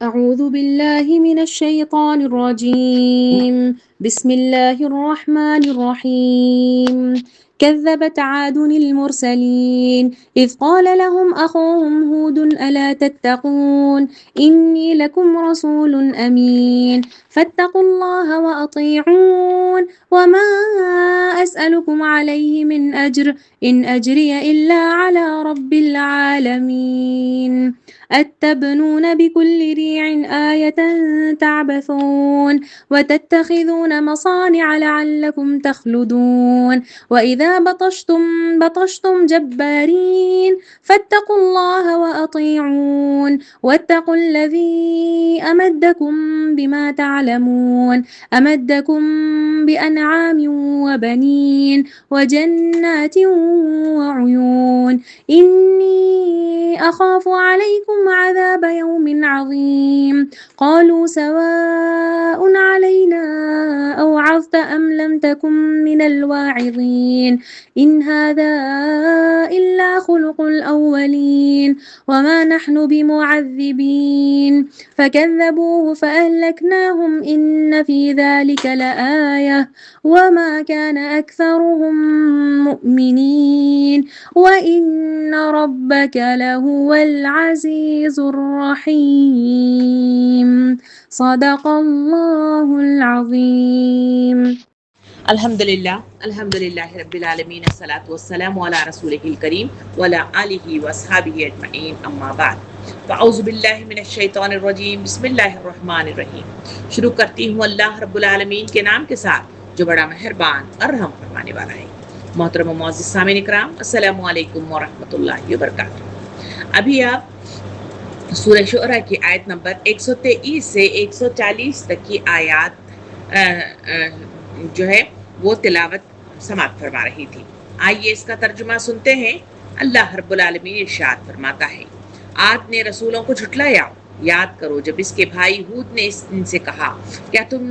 أعوذ بالله من الشيطان الرجيم. بسم الله الرحمن الرحيم. كذبت عاد المرسلين إذ قال لهم أخوهم هود ألا تتقون إني لكم رسول أمين فاتقوا الله وأطيعون وما أسألكم عليه من أجر إن أجري إلا على رب العالمين. أتبنون بكل ريع آية تعبثون وتتخذون مصانع لعلكم تخلدون وإذا بطشتم جبارين فاتقوا الله وأطيعون واتقوا الذي أمدكم بما تعلمون أمدكم بأنعام وبنين وجنات وعيون إني أخاف عليكم عذاب يوم عظيم قالوا سواء علينا أوعظت أم لم تكن من الواعظين إن هذا إلا خلق الأولين وما نحن بمعذبين فكذبوه فأهلكناهم إن في ذلك لآية وما كان أكثرهم مؤمنين وإن ربك لهو العزيز الرحيم صدق الله العظيم. الحمدللہ رب العالمین الصلاۃ والسلام علی رسولہ الکریم وعلی آلہ واصحابہ اجمعین اما بعد فاعوذ باللہ من الشیطان الرجیم بسم اللہ الرحمن الرحیم. شروع کرتی ہوں اللہ رب العالمین کے نام کے ساتھ جو بڑا مہربان اور رحم فرمانے والا ہے. محترم و معزز سامعین اکرام، السلام علیکم ورحمۃ اللہ وبرکاتہ. ابھی آپ سورہ شعراء کی آیت نمبر 123 سے 140 تک کی آیات جو ہے وہ تلاوت سماعت فرما رہی تھی. آئیے اس کا ترجمہ سنتے ہیں. اللہ رب العالمین ارشاد فرماتا ہے، عاد نے رسولوں کو جھٹلایا. یاد کرو جب اس کے بھائی ہود نے ان سے کہا، کیا تم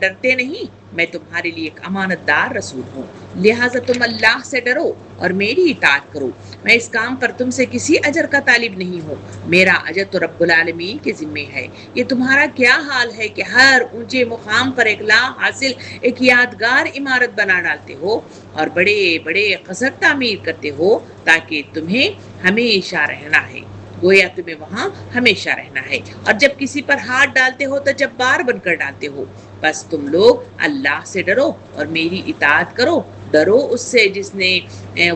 ڈرتے نہیں؟ میں تمہارے لیے ایک امانت دار رسول ہوں، لہٰذا تم اللہ سے ڈرو اور میری اطاعت کرو. میں اس کام پر تم سے کسی اجر کا طالب نہیں ہوں، میرا اجر تو رب العالمین کے ذمے ہے. یہ تمہارا کیا حال ہے کہ ہر اونچے مقام پر ایک لا حاصل ایک یادگار عمارت بنا ڈالتے ہو اور بڑے بڑے قصر تعمیر کرتے ہو تاکہ تمہیں ہمیشہ رہنا ہے، گویا تمہیں وہاں ہمیشہ رہنا ہے، اور جب کسی پر ہاتھ ڈالتے ہو تو جبار بن کر ڈالتے ہو. بس تم لوگ اللہ سے ڈرو اور میری اطاعت کرو. ڈرو اس سے جس نے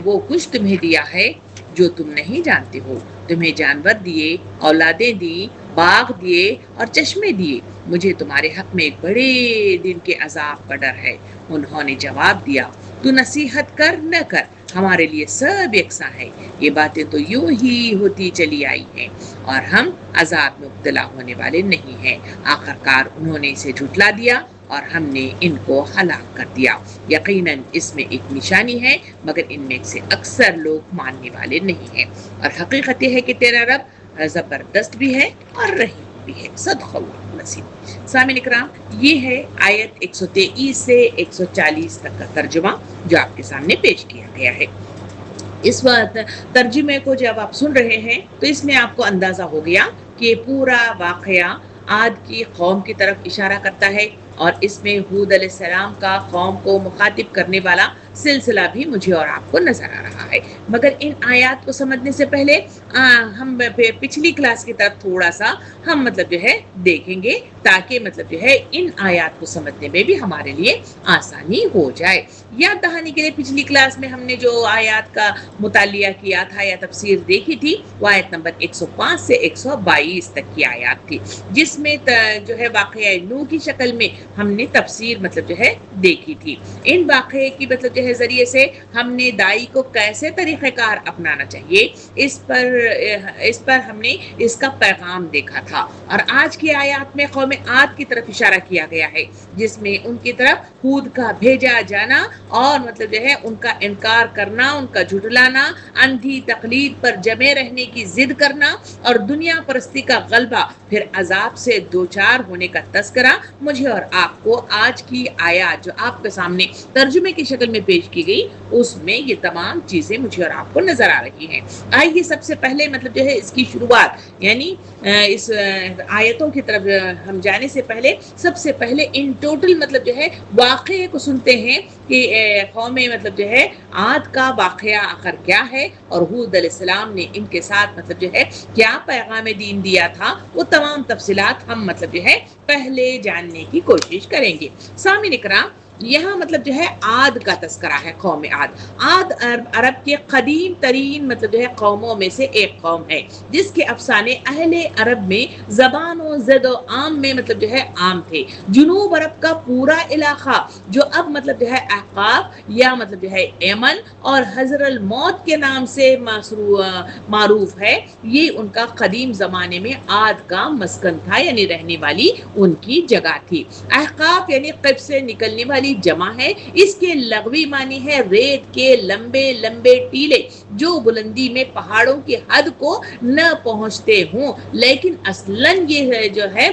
وہ کچھ تمہیں دیا ہے جو تم نہیں جانتے ہو. تمہیں جانور دیے، اولادیں دی، باغ دیے اور چشمے دیے. مجھے تمہارے حق میں ایک بڑے دن کے عذاب کا ڈر ہے. انہوں نے جواب دیا، تو نصیحت کر نہ کر، ہمارے لیے سب یکساں ہے. یہ باتیں تو یوں ہی ہوتی چلی آئی ہیں اور ہم عذاب میں مبتلا ہونے والے نہیں ہیں. آخرکار انہوں نے اسے جھٹلا دیا اور ہم نے ان کو ہلاک کر دیا. یقیناً اس میں ایک نشانی ہے مگر ان میں سے اکثر لوگ ماننے والے نہیں ہیں. اور حقیقت یہ ہے کہ تیرا رب زبردست بھی ہے اور رحیم بھی ہے. صدق اللہ العظیم. سامعین اکرام، یہ ہے آیت 123 سے 140 تک کا ترجمہ جو آپ کے سامنے پیش کیا گیا ہے. اس وقت ترجمے کو جب آپ سن رہے ہیں تو اس میں آپ کو اندازہ ہو گیا کہ پورا واقعہ عاد کی قوم کی طرف اشارہ کرتا ہے اور اس میں ہود علیہ السلام کا قوم کو مخاطب کرنے والا سلسلہ بھی مجھے اور آپ کو نظر آ رہا ہے. مگر ان آیات کو سمجھنے سے پہلے ہم پچھلی کلاس کی طرف تھوڑا سا ہم جو ہے دیکھیں گے تاکہ جو ہے ان آیات کو سمجھنے میں بھی ہمارے لیے آسانی ہو جائے. یاد دہانی کے لیے پچھلی کلاس میں ہم نے جو آیات کا مطالعہ کیا تھا یا تفسیر دیکھی تھی وہ آیت نمبر 105 سے 122 تک کی آیات تھی، جس میں جو ہے واقعہ نوح کی شکل میں ہم نے تفسیر جو ہے دیکھی تھی. ان واقعے کی جو ہے ذریعے سے ہم نے دائی کو کیسے طریقہ کار اپنانا چاہیے اس پر ہم نے اس کا پیغام دیکھا تھا. اور آج کی آیات میں قوم عاد کی طرف اشارہ کیا گیا ہے جس میں ان کی طرف ہود کا بھیجا جانا اور جو ہے ان کا انکار کرنا، ان کا جھٹلانا، اندھی تقلید پر جمے رہنے کی ضد کرنا اور دنیا پرستی کا غلبہ، پھر عذاب سے دوچار ہونے کا تذکرہ مجھے اور آپ کو آج کی آیات جو آپ کے سامنے ترجمے کی شکل میں پیش کی گئی اس میں یہ تمام چیزیں مجھے اور آپ کو نظر آ رہی ہیں۔ آئیے سب سے پہلے مطلب جو ہے اس کی شروعات یعنی اس آیتوں کی طرف ہم جانے سے پہلے سب سے پہلے ان ٹوٹل مطلب جو ہے واقعے کو سنتے ہیں کہ قوم مطلب جو ہے عاد کا واقعہ آخر کیا ہے اور ہود علیہ السلام نے ان کے ساتھ مطلب جو ہے کیا پیغام دین دیا تھا، وہ تمام تفصیلات ہم مطلب جو ہے پہلے جاننے کی کوشش کریں گے۔ سامعین اکرام، یہاں مطلب جو ہے عاد کا تذکرہ ہے، قوم عاد۔ عاد عرب کے قدیم ترین مطلب جو ہے قوموں میں سے ایک قوم ہے جس کے افسانے اہل عرب میں زبان و زد و عام میں مطلب جو ہے عام تھے۔ جنوب عرب کا پورا علاقہ جو اب مطلب جو ہے احقاف یا مطلب جو ہے ایمن اور حضر الموت کے نام سے معروف ہے، یہ ان کا قدیم زمانے میں عاد کا مسکن تھا، یعنی رہنے والی ان کی جگہ تھی۔ احقاف یعنی قب سے نکلنے والی جمع ہے، اس کے لغوی معنی ہے ریت کے لمبے لمبے ٹیلے جو بلندی میں پہاڑوں کی حد کو نہ پہنچتے ہوں، لیکن اصلاً یہ جو ہے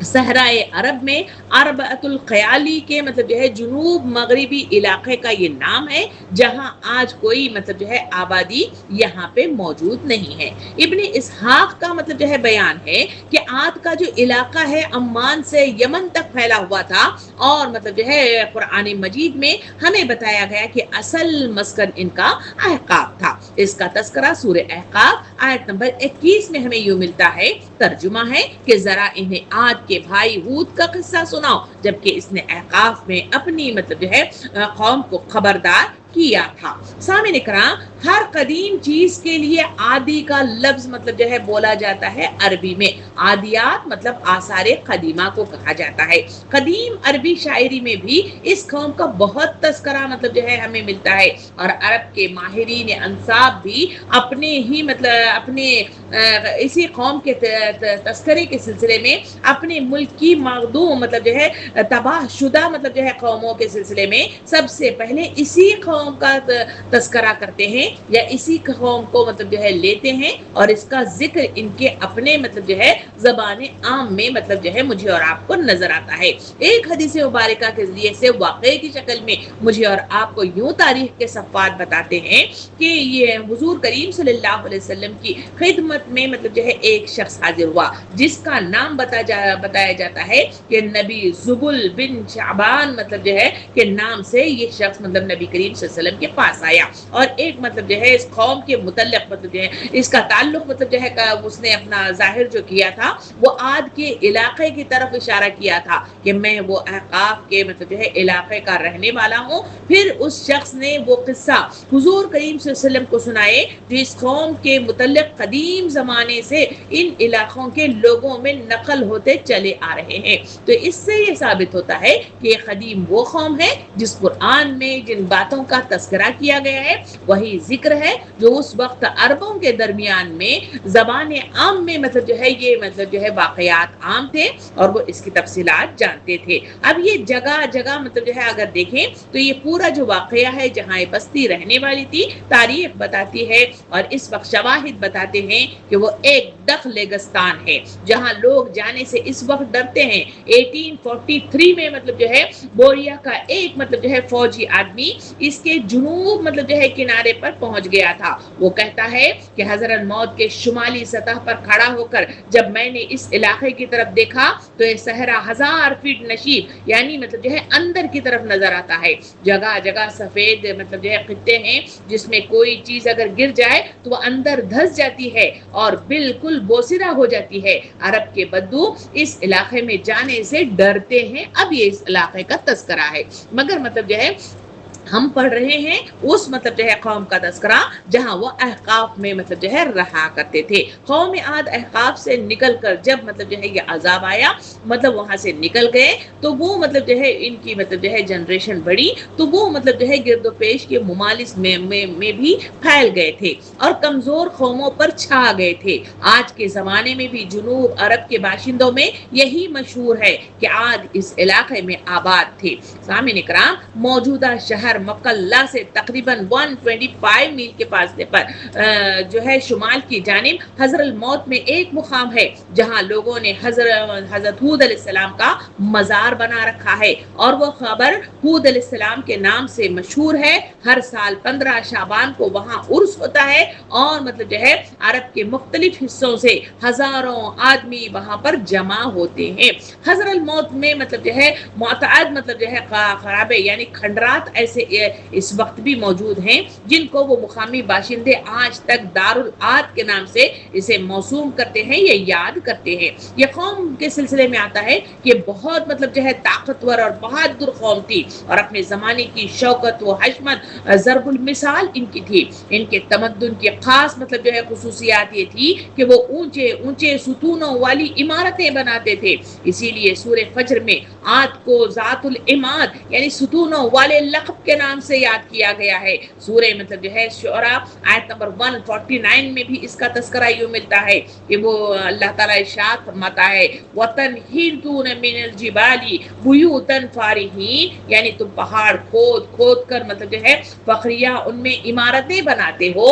صحرائے عرب میں عربۃ الخیالی کے مطلب جو ہے جنوب مغربی علاقے کا یہ نام ہے، جہاں آج کوئی مطلب جو ہے آبادی یہاں پہ موجود نہیں ہے۔ ابن اسحاق کا مطلب جو ہے بیان ہے کہ عاد کا جو علاقہ ہے عمان سے یمن تک پھیلا ہوا تھا، اور مطلب جو ہے قرآن مجید میں ہمیں بتایا گیا کہ اصل مسکن ان کا احقاف تھا۔ اس کا تذکرہ سورہ احقاف آیت نمبر 21 میں ہمیں یوں ملتا ہے، ترجمہ ہے کہ ذرا انہیں عاد کے بھائی ہود کا قصہ سناؤ، جبکہ اس نے احقاف میں اپنی مطلب جو ہے قوم کو خبردار کیا تھا۔ سامعین اکرام، ہر قدیم چیز کے لیے عادی کا لفظ مطلب جو ہے بولا جاتا ہے عربی میں۔ عادیات مطلب آثار قدیمہ کو کہا جاتا ہے۔ قدیم عربی شاعری میں بھی اس قوم کا بہت تذکرہ مطلب جو ہے ہمیں ملتا ہے، اور عرب کے ماہرین انساب بھی اپنے ہی مطلب اپنے اسی قوم کے تذکرے کے سلسلے میں اپنے ملک کی مغدوم مطلب جو ہے تباہ شدہ مطلب جو ہے قوموں کے سلسلے میں سب سے پہلے اسی قوم کا تذکرہ کرتے ہیں، یا اسی قوم کو مطلب جو ہے لیتے ہیں، اور اس کا ذکر ان کے اپنے مطلب جو ہے زبان عام میں مطلب جو ہے مجھے اور آپ کو نظر آتا ہے۔ ایک حدیث مبارکہ کے ذریعے سے واقعے کی شکل میں مجھے اور آپ کو یوں تاریخ کے صفحات بتاتے ہیں کہ یہ حضور کریم صلی اللہ علیہ وسلم کی خدمت میں مطلب جو ہے ایک شخص حاضر ہوا جس کا نام بتایا جاتا ہے کہ نبی زبل بن شعبان مطلب جو ہے کہ نام سے یہ شخص مطلب نبی کریم صلی اللہ علیہ وسلم کے پاس آیا، اور ایک مطلب جو ہے اس قوم کے متعلق مطلب جو ہے اس کا تعلق مطلب جو ہے اس نے اپنا ظاہر جو کیا تھا وہ عاد کے علاقے کی طرف اشارہ کیا تھا کہ میں وہ احقاف کے مطلب جو ہے علاقے کا رہنے والا ہوں۔ پھر اس شخص نے وہ قصہ حضور کریم صلی اللہ علیہ وسلم کو سنائے جو اس قوم کے متعلق قدیم زمانے سے ان علاقوں کے لوگوں میں نقل ہوتے چلے آ رہے ہیں۔ تو اس سے یہ ثابت ہوتا ہے کہ یہ قدیم وہ قوم ہے جس قرآن میں جن باتوں کا تذکرہ کیا گیا ہے وہی ذکر ہے جو اس وقت عربوں کے درمیان میں زبان عام میں مطلب جو ہے یہ مطلب جو ہے واقعات عام تھے، اور وہ اس کی تفصیلات جانتے تھے۔ اب یہ جگہ جگہ مطلب جو ہے اگر دیکھیں تو یہ پورا جو واقعہ ہے جہاں یہ بستی رہنے والی تھی، تاریخ بتاتی ہے اور اس وقت شواہد بتاتے ہیں کہ وہ ایک دخ ریگستان ہے جہاں لوگ جانے سے اس وقت ڈرتے ہیں۔ 1843 میں مطلب جو ہے بوریا کا ایک مطلب جو ہے فوجی آدمی اس کے جنوب مطلب جو ہے کنارے پر پہنچ گیا تھا۔ وہ کہتا ہے کہ حضرت موت کے شمالی سطح پر کھڑا ہو کر جب میں نے اس علاقے کی طرف دیکھا تو یہ صحرا 1000 فٹ نشیب یعنی مطلب جو ہے اندر کی طرف نظر آتا ہے۔ جگہ جگہ سفید مطلب جو ہے خطے ہیں جس میں کوئی چیز اگر گر جائے تو وہ اندر دھس جاتی ہے اور بالکل بوسیدہ ہو جاتی ہے۔ عرب کے بدو اس علاقے میں جانے سے ڈرتے ہیں۔ اب یہ اس علاقے کا تذکرہ ہے، مگر مطلب جو ہے ہم پڑھ رہے ہیں اس مطلب جو ہے قوم کا تذکرہ جہاں وہ احقاف میں مطلب جو ہے رہا کرتے تھے۔ قوم عاد احقاف سے نکل کر جب مطلب جو ہے یہ عذاب آیا مطلب وہاں سے نکل گئے تو وہ مطلب جو ہے ان کی مطلب جو ہے جنریشن بڑی تو وہ مطلب جو ہے گرد و پیش کے ممالک میں بھی پھیل گئے تھے اور کمزور قوموں پر چھا گئے تھے۔ آج کے زمانے میں بھی جنوب عرب کے باشندوں میں یہی مشہور ہے کہ عاد اس علاقے میں آباد تھے۔ سامعین اکرام، موجودہ شہر کر مکہ اللہ سے تقریباً 125 میل کے فاصلے پر جو ہے شمال کی جانب حضر الموت میں ایک مقام ہے جہاں لوگوں نے حضرت ہود علیہ السلام کا مزار بنا رکھا ہے اور وہ خبر ہود علیہ السلام کے نام سے مشہور ہے. ہر سال 15 شعبان کو وہاں عرس ہوتا ہے اور مطلب جو ہے عرب کے مختلف حصوں سے ہزاروں آدمی وہاں پر جمع ہوتے ہیں. حضر الموت میں مطلب جو ہے معتاد مطلب جو ہے خرابے یعنی کھنڈرات ایسے اس وقت بھی موجود ہیں جن کو وہ مقامی باشندے آج تک دارالعاد کے نام سے اسے موسوم کرتے ہیں یا یاد کرتے ہیں. یہ قوم کے سلسلے میں آتا ہے کہ بہت مطلب جو ہے طاقتور اور بہادر قوم تھی اور اپنے زمانے کی شوکت و حشمت ضرب المثال ان کی تھی. ان کے تمدن کی خاص مطلب جو ہے خصوصیات یہ تھی کہ وہ اونچے اونچے ستونوں والی عمارتیں بناتے تھے. اسی لیے سورہ فجر میں عاد کو ذات العماد یعنی ستونوں والے لقب کے نام سے یاد کیا گیا ہے. سورہ مطلب جو ہے شعراء آیت نمبر 149 میں بھی اس کا تذکرہ یوں ملتا ہے کہ وہ اللہ تعالیٰ ارشاد فرماتا ہے وَتَنْحِتُونَ مِنَ الْجِبَالِ بُيُوتًا فَارِهِينَ یعنی تم پہاڑ کھود کر مطلب جو ہے فخریہ ان میں عمارتیں بناتے ہو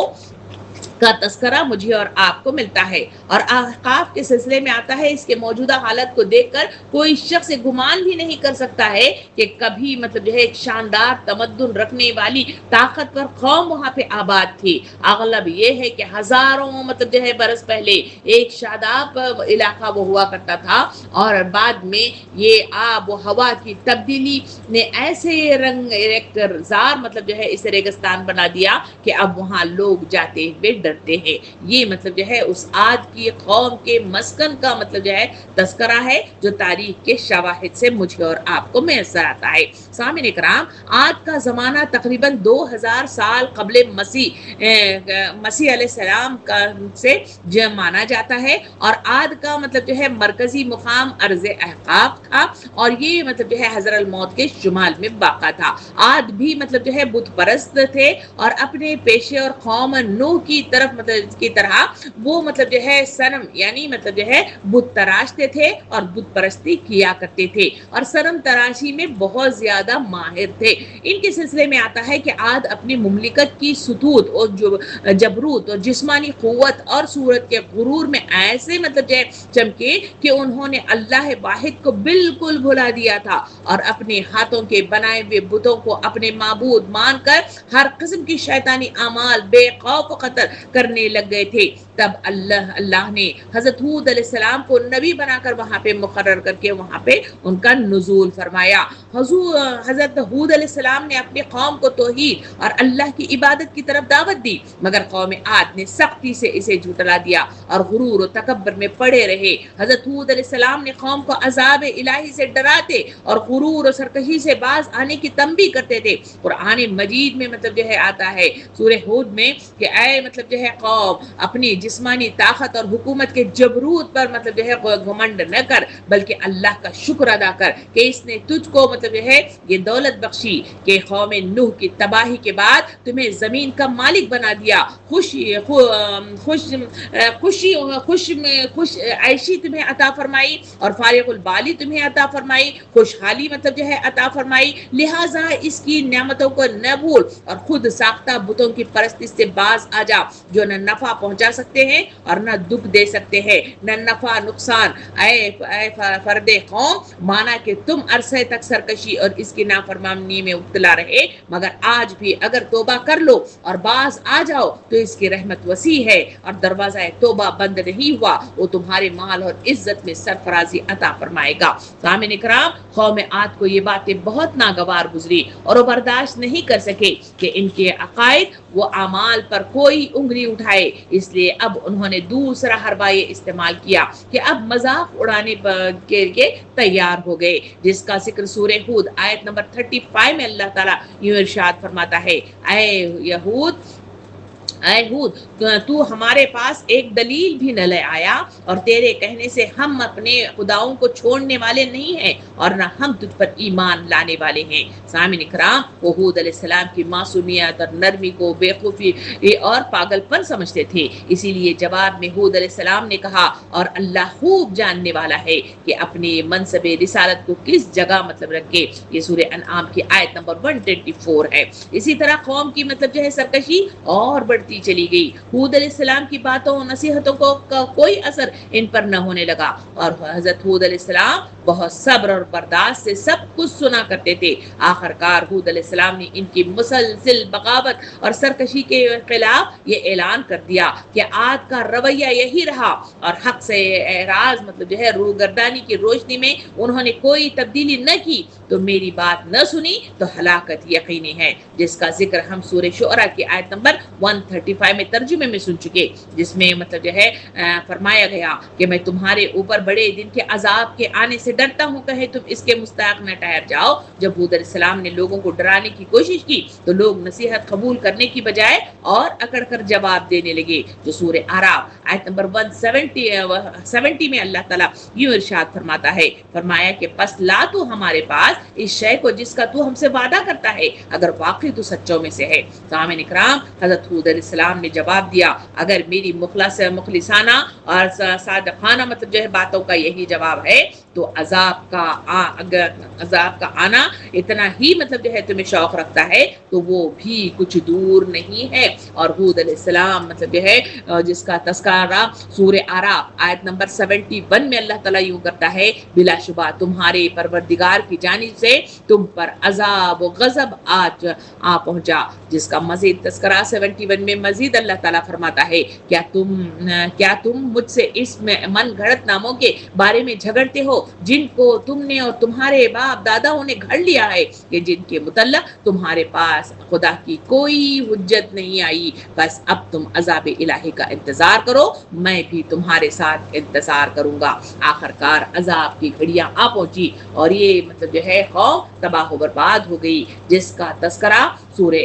کا تذکرہ مجھے اور آپ کو ملتا ہے. اور احقاف کے سلسلے میں آتا ہے اس کے موجودہ حالت کو دیکھ کر کوئی شخص گمان بھی نہیں کر سکتا ہے کہ کبھی مطلب جو ہے ایک شاندار تمدن رکھنے والی طاقتور قوم وہاں پہ آباد تھی. اغلب یہ ہے کہ ہزاروں مطلب جو ہے برس پہلے ایک شاداب علاقہ وہ ہوا کرتا تھا اور بعد میں یہ آب و ہوا کی تبدیلی نے ایسے رنگ زار مطلب جو ہے اسے ریگستان بنا دیا کہ اب وہاں لوگ جاتے ہوئے ڈرتے ہیں. یہ مطلب جو ہے اس عاد کی قوم کے مسکن کا مطلب جو ہے تذکرہ ہے جو تاریخ کے شواہد سے مجھے اور آپ کو میسر آتا ہے. سامعین کرام عاد کا زمانہ تقریباً 2000 سال قبل مسیح علیہ السلام کا سے مانا جاتا ہے اور عاد کا مطلب جو ہے مرکزی مقام ارض احقاف تھا اور یہ مطلب جو ہے حضر الموت کے شمال میں واقع تھا. عاد بھی مطلب جو ہے بت پرست تھے اور اپنے پیشے اور قوم نوح کی طرف مطلب کی طرح وہ مطلب جو ہے صنم یعنی مطلب جو ہے بت تراشتے تھے اور بت پرستی کیا کرتے تھے اور صنم تراشی میں بہت زیادہ ماہر تھے. ان کے سلسلے میں آتا ہے کہ عاد اپنی مملکت کی ستوت اور جبروت اور جسمانی قوت اور صورت کے غرور میں ایسے مطلب جو ہے چمکے کہ انہوں نے اللہ واحد کو بالکل بھلا دیا تھا اور اپنے ہاتھوں کے بنائے ہوئے بتوں کو اپنے معبود مان کر ہر قسم کی شیطانی اعمال بے خوف و خطر کرنے لگ گئے تھے. تب اللہ نے حضرت ہود علیہ السلام کو نبی بنا کر وہاں پہ مقرر کر کے وہاں پہ ان کا نزول فرمایا. حضرت ہود علیہ السلام نے اپنی قوم کو توحید اور اللہ کی عبادت کی طرف دعوت دی مگر قوم عاد نے سختی سے اسے جھٹلا دیا اور غرور و تکبر میں پڑے رہے. حضرت ہود علیہ السلام نے قوم کو عذاب الہی سے ڈراتے اور غرور و سرکشی سے باز آنے کی تنبیہ کرتے تھے. قرآن مجید میں مطلب جو ہے آتا ہے سورہ ہود میں کہ اے مطلب جو ہے قوم اپنی جسمانی طاقت اور حکومت کے جبروت پر مطلب جو ہے گھمنڈ نہ کر بلکہ اللہ کا شکر ادا کر کہ اس نے تجھ کو مطلب جو ہے یہ دولت بخشی کہ قوم نوح کی تباہی کے بعد تمہیں زمین کا مالک بنا دیا. خوش عیشی تمہیں عطا فرمائی اور فارغ البالی تمہیں عطا فرمائی, خوشحالی مطلب جو ہے عطا فرمائی. لہٰذا اس کی نعمتوں کو نہ بھول اور خود ساختہ بتوں کی پرستی سے باز آ جا جو نہ نفع پہنچا سکتے ہیں اور نہ دکھ دے سکتے ہیں, نہ نفع نقصان. اے فرد قوم مانا کہ تم عرصے تک سرکشی اور اس کی نافرمانی میں مبتلا رہے مگر آج بھی اگر توبہ کر لو اور باز آ جاؤ تو اس کی رحمت وسیع ہے اور دروازہ توبہ بند نہیں ہوا, وہ تمہارے مال اور عزت میں سرفرازی عطا فرمائے گا. سامعین کرام قوم عاد کو یہ باتیں بہت ناگوار گزری اور وہ برداشت نہیں کر سکے کہ ان کے عقائد وہ اعمال پر کوئی انگلی اٹھائے, اس لیے اب انہوں نے دوسرا حربہ استعمال کیا کہ اب مذاق اڑانے کے لیے تیار ہو گئے, جس کا ذکر سورہ ہود آیت نمبر 35 میں اللہ تعالیٰ یوں ارشاد فرماتا ہے اے یہود اے ہود تو ہمارے پاس ایک دلیل بھی نہ لے آیا اور تیرے کہنے سے ہم اپنے خداؤں کو چھوڑنے والے نہیں ہیں اور نہ ہم تجھ پر ایمان لانے والے ہیں۔ سامعین اکرام، وہ ہود علیہ السلام کی معصومیت اور نرمی کو بیوقوفی اور پاگل پن سمجھتے تھے، اسی لیے جواب میں ہود علیہ السلام نے کہا اور اللہ خوب جاننے والا ہے کہ اپنے منصب رسالت کو کس جگہ مطلب رکھے۔ یہ سورہ انعام کی آیت نمبر 124 ہے۔ اسی طرح قوم کی مطلب جو ہے سرکشی اور بڑھتی چلی گئی۔ ہود علیہ السلام کی باتوں اور نصیحتوں کا کوئی اثر ان پر نہ ہونے لگا اور حضرت ہود علیہ السلام بہت صبر اور برداشت سے سب کچھ سنا کرتے تھے۔ آخر کار ہود علیہ السلام نے ان کی مسلسل بغاوت اور سرکشی کے خلاف یہ اعلان کر دیا کہ عاد کا رویہ یہی رہا اور حق سے اعراض مطلب جو ہے روگردانی کی روشنی میں انہوں نے کوئی تبدیلی نہ کی تو میری بات نہ سنی تو ہلاکت یقینی ہے، جس کا ذکر ہم سورہ شعراء کی آیت نمبر 135 میں ترجمے میں سن چکے، جس میں مطلب جو ہے فرمایا گیا کہ میں تمہارے اوپر بڑے دن کے عذاب کے آنے سے ڈرتا ہوں، کہیں تم اس کے مستحق نہ ٹھہر جاؤ۔ جب ہود علیہ السلام نے لوگوں کو ڈرانے کی کوشش کی تو لوگ نصیحت قبول کرنے کی بجائے اور اکڑ کر جواب دینے لگے، جو سورہ اعراف آیت نمبر 170 میں اللہ تعالیٰ یوں ارشاد فرماتا ہے، فرمایا کہ پس لا تو ہمارے پاس اس شے کو جس کا تو ہم سے وعدہ کرتا ہے اگر واقعی تو سچوں میں سے ہے۔ سامعین اکرام، حضرت ہود علیہ السلام نے جواب دیا اگر میری مخلصانہ اور صادقانہ مطلب جو ہے باتوں کا یہی جواب ہے تو عذاب کا آنا اتنا ہی مطلب جو ہے تمہیں شوق رکھتا ہے تو وہ بھی کچھ دور نہیں ہے۔ اور ہود علیہ السلام مطلب جو ہے جس کا تذکرہ سورہ اعراف آیت نمبر 71 میں اللہ تعالیٰ یوں کرتا ہے، بلا شبہ تمہارے پروردگار کی جانب سے تم پر عذاب و غضب آج آ پہنچا، جس کا مزید تذکرہ 71 میں مزید اللہ تعالیٰ فرماتا ہے، کیا تم مجھ سے اس من گھڑت ناموں کے بارے میں جھگڑتے ہو جن کو تم نے اور تمہارے باپ داداؤں نے گھڑ لیا ہے کہ جن کے متعلق تمہارے پاس خدا کی کوئی حجت نہیں آئی، بس اب تم عذاب الہی کا انتظار کرو، میں بھی تمہارے ساتھ انتظار کروں گا۔ آخر کار عذاب کی گھڑیاں آ پہنچی اور یہ مطلب جو ہے قوم تباہ و برباد ہو گئی، جس کا تذکرہ سورہ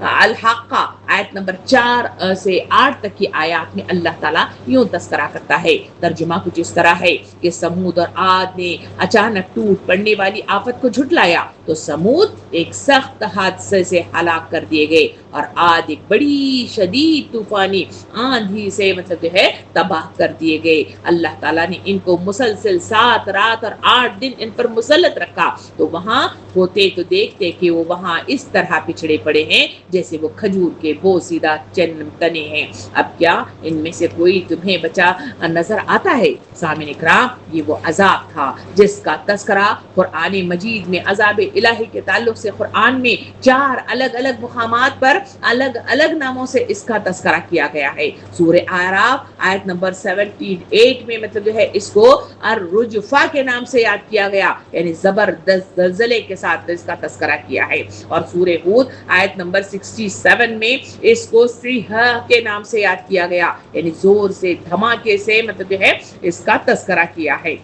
الحاقہ آیت نمبر 4 سے 8 تک کی آیات میں اللہ تعالیٰ یوں تذکرہ کرتا ہے۔ ترجمہ کچھ اس طرح ہے کہ سمود اور عاد نے اچانک ٹوٹ پڑنے والی آفت کو جھٹلایا تو سمود ایک سخت حادثے سے ہلاک کر دیے گئے اور عاد ایک بڑی شدید طوفانی آندھی سے مطلب جو ہے تباہ کر دیے گئے۔ اللہ تعالیٰ نے ان کو مسلسل 7 رات اور 8 دن ان پر مسلط رکھا تو وہاں ہوتے تو دیکھتے کہ وہ وہاں اس طرح پچھڑے پڑے ہیں جیسے وہ کھجور کے بوسیدہ تنے ہیں۔ اب کیا ان میں سے کوئی تمہیں بچا نظر آتا ہے؟ سامعین اکرام، یہ وہ عذاب تھا جس کا تذکرہ قرآن مجید میں عذاب الہی کے تعلق سے قرآن میں 4 الگ الگ مقامات پر الگ الگ ناموں سے اس کا تذکرہ کیا گیا ہے۔ سورہ اعراف آیت نمبر 78 میں مطلب جو ہے اس کو الرجفہ کے نام سے یاد کیا گیا، یعنی زبردست زلزلے کے ساتھ اس کا تذکرہ کیا ہے، اور سورہ ہود آیت نمبر 67 میں اس کو سیحہ کے نام سے یاد کیا گیا، یعنی زور سے دھماکے سے مطلب جو ہے اس کا تذکرہ کیا ہے۔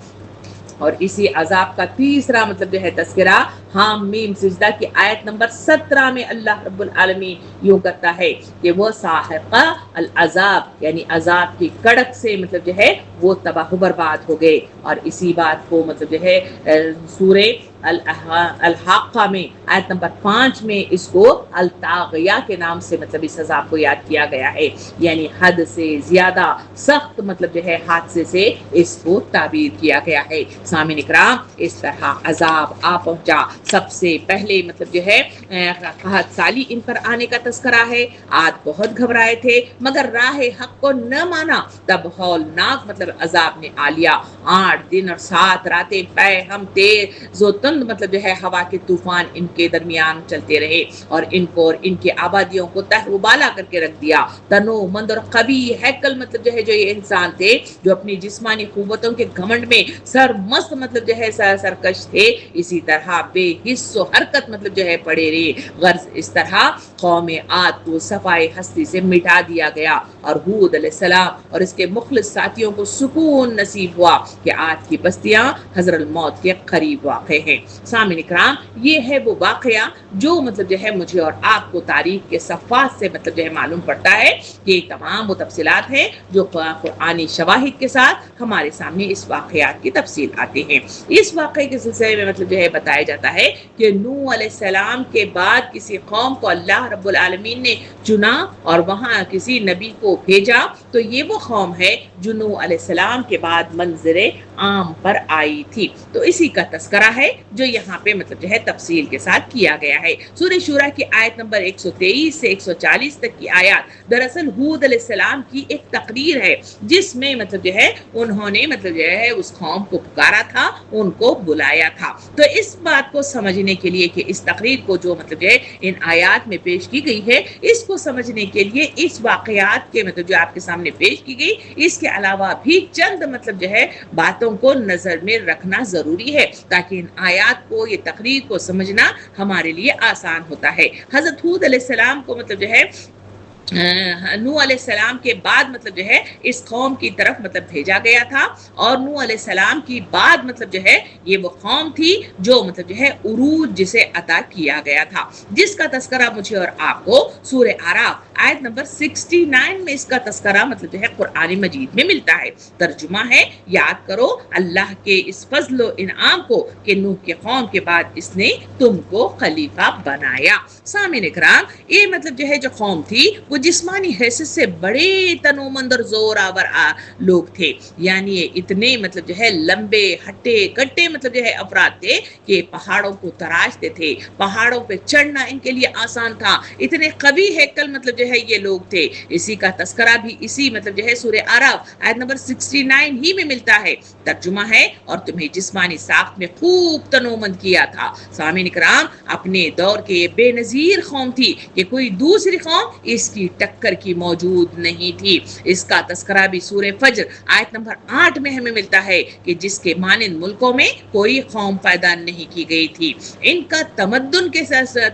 اور اسی عذاب کا تیسرا مطلب جو ہے تذکرہ حام میم سجدہ کی آیت نمبر 17 میں اللہ رب العالمین یوں کرتا ہے کہ وہ ساحقہ العذاب یعنی عذاب کی کڑک سے مطلب جو ہے وہ تباہ و برباد ہو گئے۔ اور اسی بات کو مطلب جو ہے سورہ الحاقہ میں آیت نمبر 5 میں اس کو الطاغیہ کے نام سے مطلب اس عذاب کو یاد کیا گیا ہے، یعنی حد سے زیادہ سخت مطلب جو ہے حادثے سے اس کو تعبیر کیا گیا ہے۔ سامعین اکرام، اس طرح عذاب آ پہنچا۔ سب سے پہلے مطلب جو ہے قحط سالی ان پر آنے کا تذکرہ ہے۔ عاد بہت گھبرائے تھے مگر راہ حق کو نہ مانا، تب ہولناک مطلب عذاب نے آ لیا۔ 8 دن اور 7 راتیں پے ہم تیز و تند مطلب جو ہے ہوا کے طوفان ان کے درمیان چلتے رہے اور ان کو اور ان کی آبادیوں کو تہر و بالا کر کے رکھ دیا۔ تنو مند اور قوی ہیکل مطلب جو ہے جو یہ انسان تھے جو اپنی جسمانی قوتوں کے گھمنڈ میں سرمست مطلب جو ہے سرکش تھے، اسی طرح بے حص و حرکت مطلب جو ہے پڑے رہے. غرض اس طرح قوم عاد کو صفائے ہستی سے مٹا دیا گیا اور ہود علیہ السلام اور اس کے مخلص ساتھیوں کو سکون نصیب ہوا کہ عاد کی بستیاں حضر الموت کے قریب واقع ہیں. سامعین اکرام، یہ ہے وہ واقعہ جو مطلب جو ہے مجھے اور آپ کو تاریخ کے صفحات سے مطلب جو ہے معلوم پڑتا ہے کہ یہ تمام وہ تفصیلات ہیں جو قرآنی شواہد کے ساتھ ہمارے سامنے اس واقعات کی تفصیل آتے ہیں. اس واقعے کے سلسلے میں مطلب جو ہے بتایا جاتا ہے کہ نوح علیہ السلام کے بعد کسی قوم کو اللہ رب العالمین نے چنا اور وہاں کسی نبی کو بھیجا تو یہ وہ قوم ہے جو نوح علیہ السلام کے بعد منظر عام پر آئی تھی. تو اسی کا تذکرہ ہے جو یہاں پہ مطلب جو ہے تفصیل کے ساتھ کیا گیا ہے. سورہ شورى کی آیت نمبر 123 سے 140 تک کی آیات دراصل ہود علیہ السلام کی ایک تقریر ہے جس میں مطلب جو ہے انہوں نے مطلب جو ہے اس قوم کو پکارا تھا، ان کو بلایا تھا. تو اس بات کو سمجھنے کے لیے کہ اس تقریر کو جو مطلب جو ہے ان آیات میں پیش کی گئی ہے، اس کو سمجھنے کے لیے اس واقعات کے مطلب جو آپ کے سامنے پیش کی گئی، اس کے علاوہ بھی چند مطلب جو ہے باتوں کو نظر میں رکھنا ضروری ہے تاکہ ان آیات کو، یہ تقریر کو سمجھنا ہمارے لیے آسان ہوتا ہے. حضرت ہود علیہ السلام کو مطلب جو ہے نوح علیہ السلام کے بعد مطلب جو ہے اس قوم کی طرف مطلب بھیجا گیا تھا اور نوح علیہ السلام کی بعد مطلب جو ہے یہ وہ قوم تھی جو مطلب جو ہے عروج جسے عطا کیا گیا تھا، جس کا تذکرہ مجھے اور آپ کو سورہ اعراف آیت نمبر 69 میں اس کا تذکرہ مطلب جو ہے قرآن مجید میں ملتا ہے. ترجمہ ہے، یاد کرو اللہ کے اس فضل و انعام کو کہ نوح کے قوم کے بعد اس نے تم کو خلیفہ بنایا. سامعین اکرام، یہ مطلب جو ہے جو قوم تھی وہ جسمانی حیثیت سے بڑے تنومند اور زور آور لوگ تھے، یعنی یہ اتنے مطلب جو ہے لمبے ہٹے کٹے مطلب جو ہے افراد تھے کہ پہاڑوں کو تراشتے تھے، پہاڑوں پہ چڑھنا ان کے لیے آسان تھا، اتنے قوی ہیکل مطلب جو ہے یہ لوگ تھے. اسی کا تذکرہ بھی اسی مطلب جو ہے سورہ اعراف آیت نمبر 69 ہی میں ملتا ہے. ترجمہ ہے، اور تمہیں جسمانی ساخت میں خوب تنومند کیا تھا. سامعین کرام، اپنے دور کے یہ بے نظیر قوم تھی کہ کوئی دوسری قوم اس کی ٹکر کی موجود نہیں تھی. اس کا تذکرہ بھی سورہ فجر آیت نمبر 8 میں ہمیں ملتا ہے کہ جس کے مانند ملکوں میں کوئی قوم پیدا نہیں کی گئی تھی. ان کا تمدن کے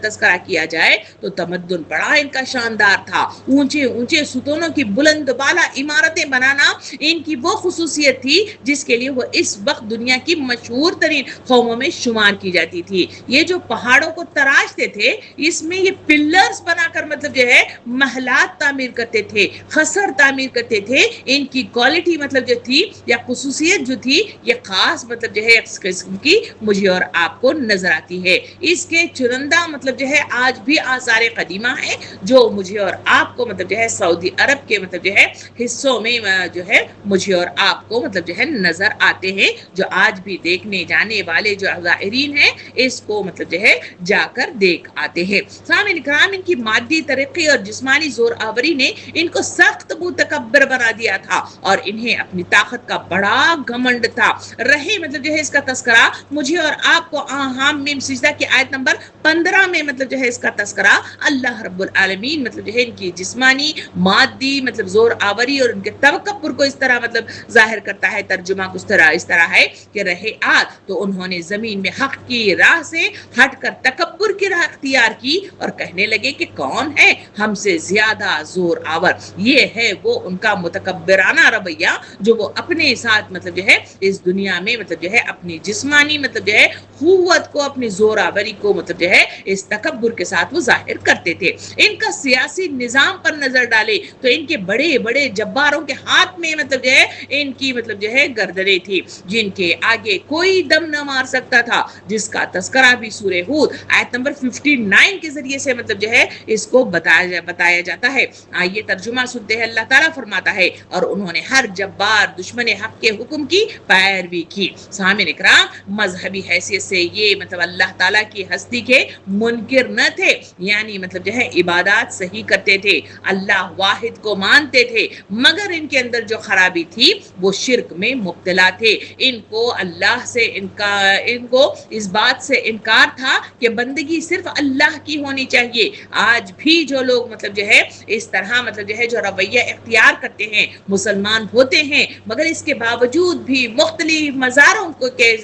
تذکرہ کیا جائے تو تمدن بڑا ان کا شاندار تھا. اونچے اونچے ستونوں کی بلند بالا عمارتیں بنانا ان کی وہ خصوصیت تھی جس کے لیے وہ اس وقت دنیا کی مشہور ترین قوموں میں شمار کی جاتی تھی. یہ جو پہاڑوں کو تراشتے تھے، اس میں یہ پلرز بنا کر مطلب جو ہے محلات تعمیر کرتے تھے، خسر تعمیر کرتے تھے. ان کی کوالٹی مطلب جو تھی یا خصوصیت جو تھی، یہ خاص مطلب جو ہے اس قسم کی مجھے اور آپ کو نظر آتی ہے. اس کے چرندہ مطلب جو ہے آج بھی آثار قدیمہ ہیں جو مجھے اور آپ کو مطلب جو ہے سعودی عرب کے مطلب جو ہے حصوں میں جو ہے مجھے اور آپ کو مطلب جو ہے نظر آتے ہیں، جو آج بھی دیکھنے جانے والے جو زائرین ہیں اس کو مطلب جو ہے جا کر دیکھ آتے ہیں. سامعین کرام، ان کی مادی ترقی اور جسمانی زور آوری نے ان کو سخت متکبر بنا دیا تھا اور انہیں اپنی طاقت کا بڑا گھمنڈ تھا. رہے مطلب جو ہے اس کا تذکرہ مجھے اور آپ کو حم میم سجدہ کی آیت نمبر 15 میں مطلب جو ہے اس کا تذکرہ اللہ رب العالمین مطلب جو ہے ان کی جسمانی مادی مطلب زور آوری اور ان کے تکبر کو اس طرح مطلب ظاہر کرتا ہے. ترجمہ کچھ طرح اس طرح ہے کہ رہے آد تو انہوں نے زمین میں حق کی راہ سے ہٹ کر تکبر کی راہ اختیار کی اور کہنے لگے کہ کون ہے ہم سے زیادہ زور آور. یہ ہے وہ ان کا متکبرانہ رویہ جو وہ اپنے ساتھ مطلب جو ہے اس دنیا میں مطلب جو ہے اپنی جسمانی مطلب جو ہے قوت کو، اپنی زور آوری کو مطلب جو ہے اس تکبر کے ساتھ وہ ظاہر کرتے تھے. ان کا سیاسی نظام پر نظر ڈالے تو ان کے بڑے بڑے جباروں کے ہاتھ میں مطلب جو ہے ان کی مطلب جو ہے گردنیں تھی جن کے آگے کوئی دم نہ مار سکتا تھا، جس کا تذکرہ بھی سورہ ہود آیت نمبر 59 کے ذریعے سے مطلب جو ہے اس کو بتایا جاتا ہے. آئیے ترجمہ سنتے ہیں. اللہ تعالیٰ فرماتا ہے، اور انہوں نے ہر جبار دشمن حق کے حکم کی پیروی کی. سامعین اکرام، مذہبی حیثیت سے یہ مطلب اللہ تعالیٰ کی ہستی کے منکر نہ تھے، یعنی مطلب جو ہے عبادات صحیح کرتے تھے، اللہ واحد کو مانتے تھے، مگر ان کے اندر جو خرابی تھی وہ شرک میں مبتلا تھے. ان کو اللہ سے ان کو اس بات سے انکار تھا کہ بندگی صرف اللہ کی ہونی چاہیے. آج بھی جو لوگ مطلب جو ہے اس طرح مطلب جو ہے جو رویہ اختیار کرتے ہیں، مسلمان ہوتے ہیں مگر اس کے باوجود بھی مختلف مزاروں کے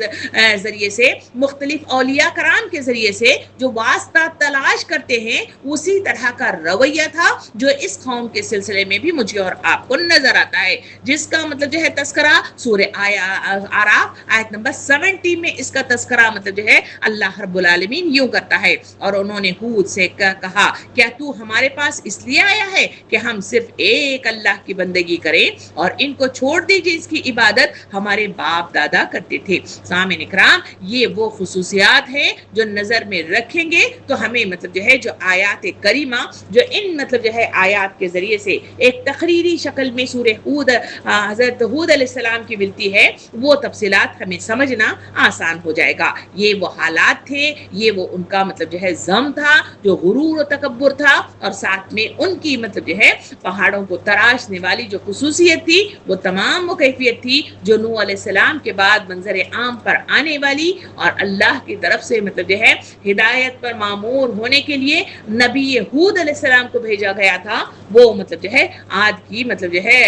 ذریعے سے مختلف اولیاء کرام کے ذریعے سے جو واسطہ تلاش کرتے ہیں اسی طرح کا رویہ تھا جو اس قوم کے سلسلے میں بھی مجھے اور آپ کو نظر آتا ہے، جس کا مطلب جو ہے تذکرہ سورہ اعراف آیت نمبر 70 میں اس کا تذکرہ مطلب جو ہے اللہ رب العالمین یوں کرتا ہے، اور انہوں نے ہود سے کہا کیا تو ہمارے پاس اس لیے آیا ہے کہ ہم صرف ایک اللہ کی بندگی کریں اور ان کو چھوڑ دیجیے اس کی عبادت ہمارے باپ دادا کرتے تھے۔ سامعین اکرام، یہ وہ خصوصیات ہیں جو نظر میں رکھیں گے تو ہمیں مطلب جو ہے جو آیات کریمہ جو ان مطلب جو ہے آیات کے ذریعے سے ایک تقریری شکل میں سورہ ہود حضرت ہود علیہ السلام کی ملتی ہے، وہ تفصیلات ہمیں سمجھنا آسان ہو جائے گا۔ یہ وہ حالات تھے، یہ وہ ان کا مطلب جو ہے ضم تھا جو غرور و تکبر تھا، اور ساتھ میں ان کی مطلب جو ہے پہاڑوں کو تراشنے والی جو خصوصیت تھی وہ تمام وہ کیفیت تھی جو نوح علیہ السلام کے بعد منظر عام پر آنے والی، اور اللہ کی طرف سے مطلب جو ہے ہدایت پر معمور ہونے کے لیے نبی ہود علیہ السلام کو بھیجا گیا تھا، وہ مطلب جو ہے عاد کی مطلب جو ہے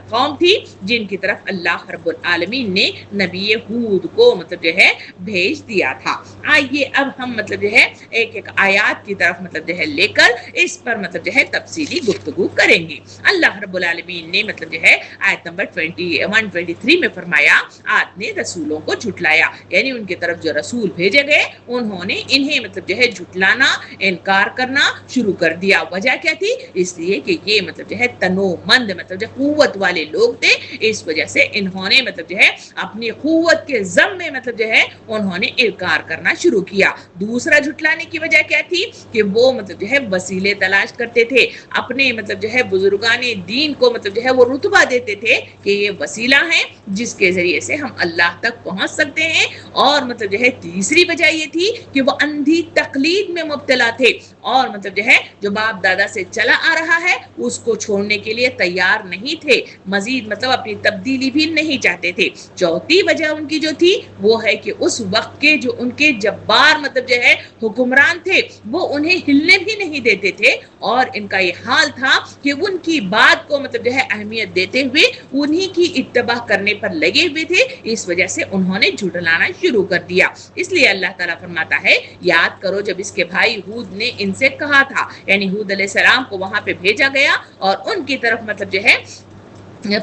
قوم تھی جن کی طرف اللہ رب العالمین نے نبی ہود کو مطلب جو ہے بھیج دیا تھا۔ آئیے اب ہم مطلب جو ہے ایک ایک آیات کی طرف مطلب جو ہے لے کر اس پر مطلب جو ہے تفصیلی گفتگو کریں گے۔ اللہ رب العالمین نے مطلب جو ہے آیت نمبر 123 میں فرمایا عاد نے رسولوں کو جھٹلایا، یعنی ان کی طرف جو رسول بھیجے گئے انہوں نے انہیں مطلب جو ہے جھٹلانا، انکار کرنا شروع کر دیا۔ وجہ کیا تھی؟ اس لیے کہ یہ مطلب جو ہے تنو مند مطلب جو قوت والے لوگ تھے، اس وجہ سے انہوں نے مطلب جو ہے اپنی قوت کے ضم میں مطلب جو ہے انہوں نے انکار کرنا شروع کیا۔ دوسرا جھٹلانے کی وجہ کیا تھی کہ وہ مطلب جو ہے وسیلے تلاش کرتے تھے، اپنے مطلب جو ہے بزرگان دین کو مطلب جو ہے وہ رتبہ دیتے تھے کہ یہ وسیلہ ہے جس کے ذریعے سے ہم اللہ تک پہنچ سکتے ہیں، اور مطلب جو ہے تیسری وجہ یہ تھی کہ وہ اندھی تقلید میں مبتلا تھے، اور مطلب جو ہے جو باپ دادا سے چلا آ رہا ہے اس کو چھوڑنے کے لیے تیار نہیں تھے، مزید مطلب اپنی تبدیلی بھی نہیں چاہتے تھے۔ چوتھی وجہ ان کی جو تھی وہ ہے کہ اس وقت کے جو ان کے جبار مطلب جو ہے حکمران تھے وہ انہیں ہلنے بھی نہیں دیتے تھے، اور ان کا یہ حال تھا کہ ان کی بات کو مطلب جو ہے اہمیت دیتے ہوئے انہی کی اتباع کرنے پر لگے ہوئے تھے، اس وجہ سے انہوں نے جھٹلانا شروع کر دیا۔ اس لیے اللہ تعالیٰ فرماتا ہے یاد کرو جب اس کے بھائی ہود نے ان سے کہا تھا، یعنی ہود علیہ السلام کو وہاں پہ بھیجا گیا اور ان کی طرف مطلب جو ہے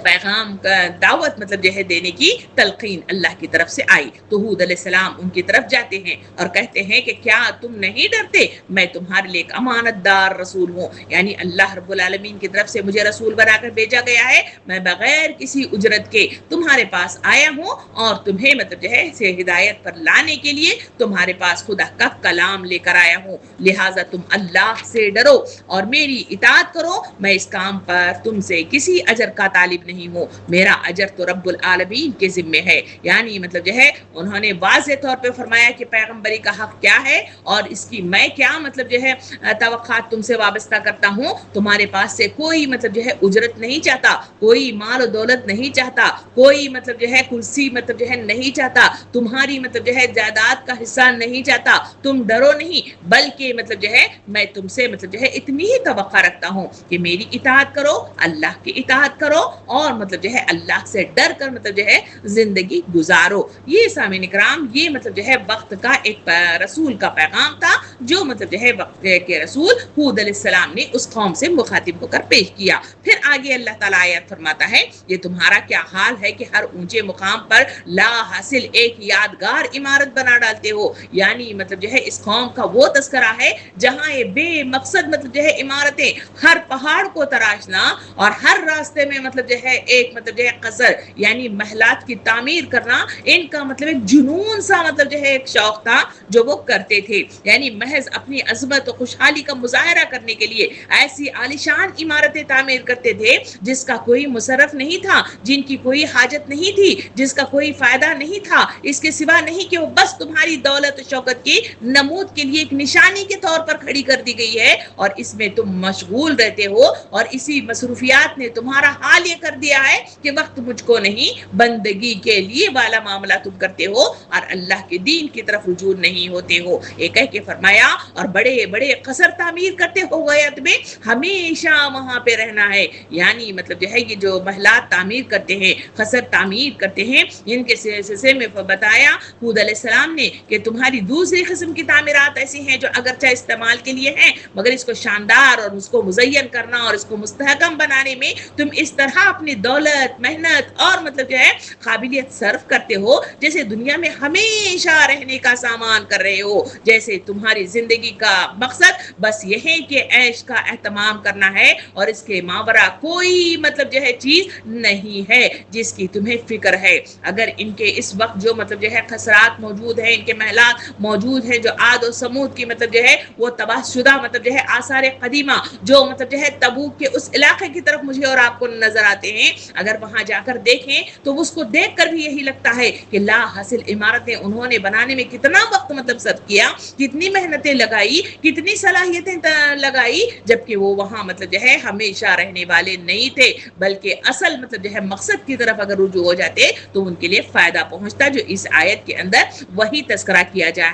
پیغام کا دعوت مطلب جو ہے دینے کی تلقین اللہ کی طرف سے آئی، تو ہود علیہ السلام ان کی طرف جاتے ہیں اور کہتے ہیں کہ کیا تم نہیں ڈرتے، میں تمہارے لیے ایک امانت دار رسول ہوں، یعنی اللہ رب العالمین کی طرف سے مجھے رسول بنا کر بھیجا گیا ہے، میں بغیر کسی اجرت کے تمہارے پاس آیا ہوں اور تمہیں مطلب جو ہے ہدایت پر لانے کے لیے تمہارے پاس خدا کا کلام لے کر آیا ہوں، لہٰذا تم اللہ سے ڈرو اور میری اطاعت کرو، میں اس کام پر تم سے کسی اجر کا طالب نہیں ہوں، میرا اجر تو رب العالمین کے ذمے ہے۔ یعنی مطلب جو ہے انہوں نے واضح طور پہ فرمایا کہ پیغمبری کا حق کیا ہے اور اس کی میں کیا مطلب جو ہے توقعات تم سے وابستہ کرتا ہوں، تمہارے پاس سے کوئی مطلب جو ہے اجرت نہیں چاہتا، کوئی مال و دولت نہیں چاہتا، کوئی مطلب جو ہے کرسی مطلب جو ہے نہیں چاہتا، تمہاری مطلب جو ہے جائیداد کا حصہ نہیں چاہتا، تم ڈرو نہیں، بلکہ مطلب جو ہے میں تم سے مطلب جو ہے اتنی ہی توقع رکھتا ہوں کہ میری اطاعت کرو، اللہ کی اطاعت کرو اور مطلب جو ہے اللہ سے ڈر کر مطلب جو ہے زندگی گزارو۔ یہ سامعین کرام یہ مطلب جو ہے وقت کا ایک رسول کا پیغام تھا جو مطلب جو ہے وقت کے رسول ہود علیہ السلام نے اس قوم سے مخاطب ہو کر پیش کیا۔ پھر آگے اللہ تعالیٰ آیت فرماتا ہے یہ تمہارا کیا حال ہے کہ ہر اونچے مقام پر لا حاصل ایک یادگار عمارت بنا ڈالتے ہو، یعنی مطلب جو ہے اس قوم کا وہ تذکرہ ہے جہاں یہ بے مقصد مطلب جو ہے عمارتیں، ہر پہاڑ کو تراشنا اور ہر راستے میں مطلب جو ہے ایک مطلب جو ہے قصر یعنی محلات کی تعمیر کرنا، ان کا مطلب ایک جنون سا مطلب جو ہے ایک شوق تھا جو وہ کرتے تھے، یعنی محض اپنی عظمت و خوشحالی کا مظاہرہ کرنے کے لیے ایسی عالیشان عمارتیں تعمیر کرتے تھے جس کا کوئی مصرف نہیں تھا، جن کی کوئی حاجت نہیں تھی، جس کا کوئی فائدہ نہیں تھا اس کے سوا نہیں کہ وہ بس تمہاری دولت و شوکت کی نمود کے لیے ایک نشانی کے طور پر کھڑی کر دی گئی ہے اور اس میں تم مشغول رہتے ہو، اور اسی مصروفیات نے تمہارا حال یہ کر دیا ہے کہ وقت مجھ کو نہیں، بندگی کے لیے والا معاملہ تم کرتے ہو اور اللہ کے دین کی طرف رجوع نہیں ہوتے ہو. یہ کہہ کے فرمایا اور بڑے بڑے قصر تعمیر کرتے ہو غیت میں، ہمیشہ وہاں پہ رہنا ہے. یعنی مطلب جو ہے یہ جو محلات تعمیر کرتے ہیں، قصر تعمیر کرتے ہیں، ان کے سلسلے میں بتایا ہود علیہ السلام نے کہ تمہاری دوسری قسم کی تعمیرات ایسی ہیں جو اگرچہ استعمال کے لیے ہیں مگر اس کو شاندار اور اس کو مزین کرنا اور اس کو مستحکم بنانے میں تم اس طرح اپنی دولت، محنت اور مطلب جو ہے قابلیت صرف کرتے ہو جیسے دنیا میں ہمیشہ رہنے کا سامان کر رہے ہو، جیسے تمہاری زندگی کا مقصد بس یہ ہے کہ عیش کا اہتمام کرنا ہے اور اس کے ماورا کوئی مطلب جو ہے چیز نہیں ہے جس کی تمہیں فکر ہے. اگر ان کے اس وقت جو مطلب جو ہے خسرات موجود ہیں، ان کے محلات موجود ہیں جو عاد و سمود کی مطلب جو ہے وہ تباہ شدہ مطلب جو ہے آثار قدیمہ جو مطلب جو ہے تبوک کے اس علاقے کی طرف مجھے اور آپ کو نظر آتے ہیں، اگر وہاں جا کر دیکھیں تو اس کو دیکھ کر بھی یہی لگتا ہے کہ لا حاصل عمارتیں انہوں نے بنانے میں کتنا وقت مطلب صرف کیا، کتنی محنتیں لگائی، کتنی صلاحیتیں لگائی، جبکہ وہ وہاں مطلب جو ہے ہمیشہ رہنے والے نہیں تھے بلکہ اصل مطلب جو ہے مقصد کی طرف اگر رجوع ہو جاتے تو ان کے لیے فائدہ پہنچتا، جو اس آیت کے اندر وہی تذکرہ کیا جا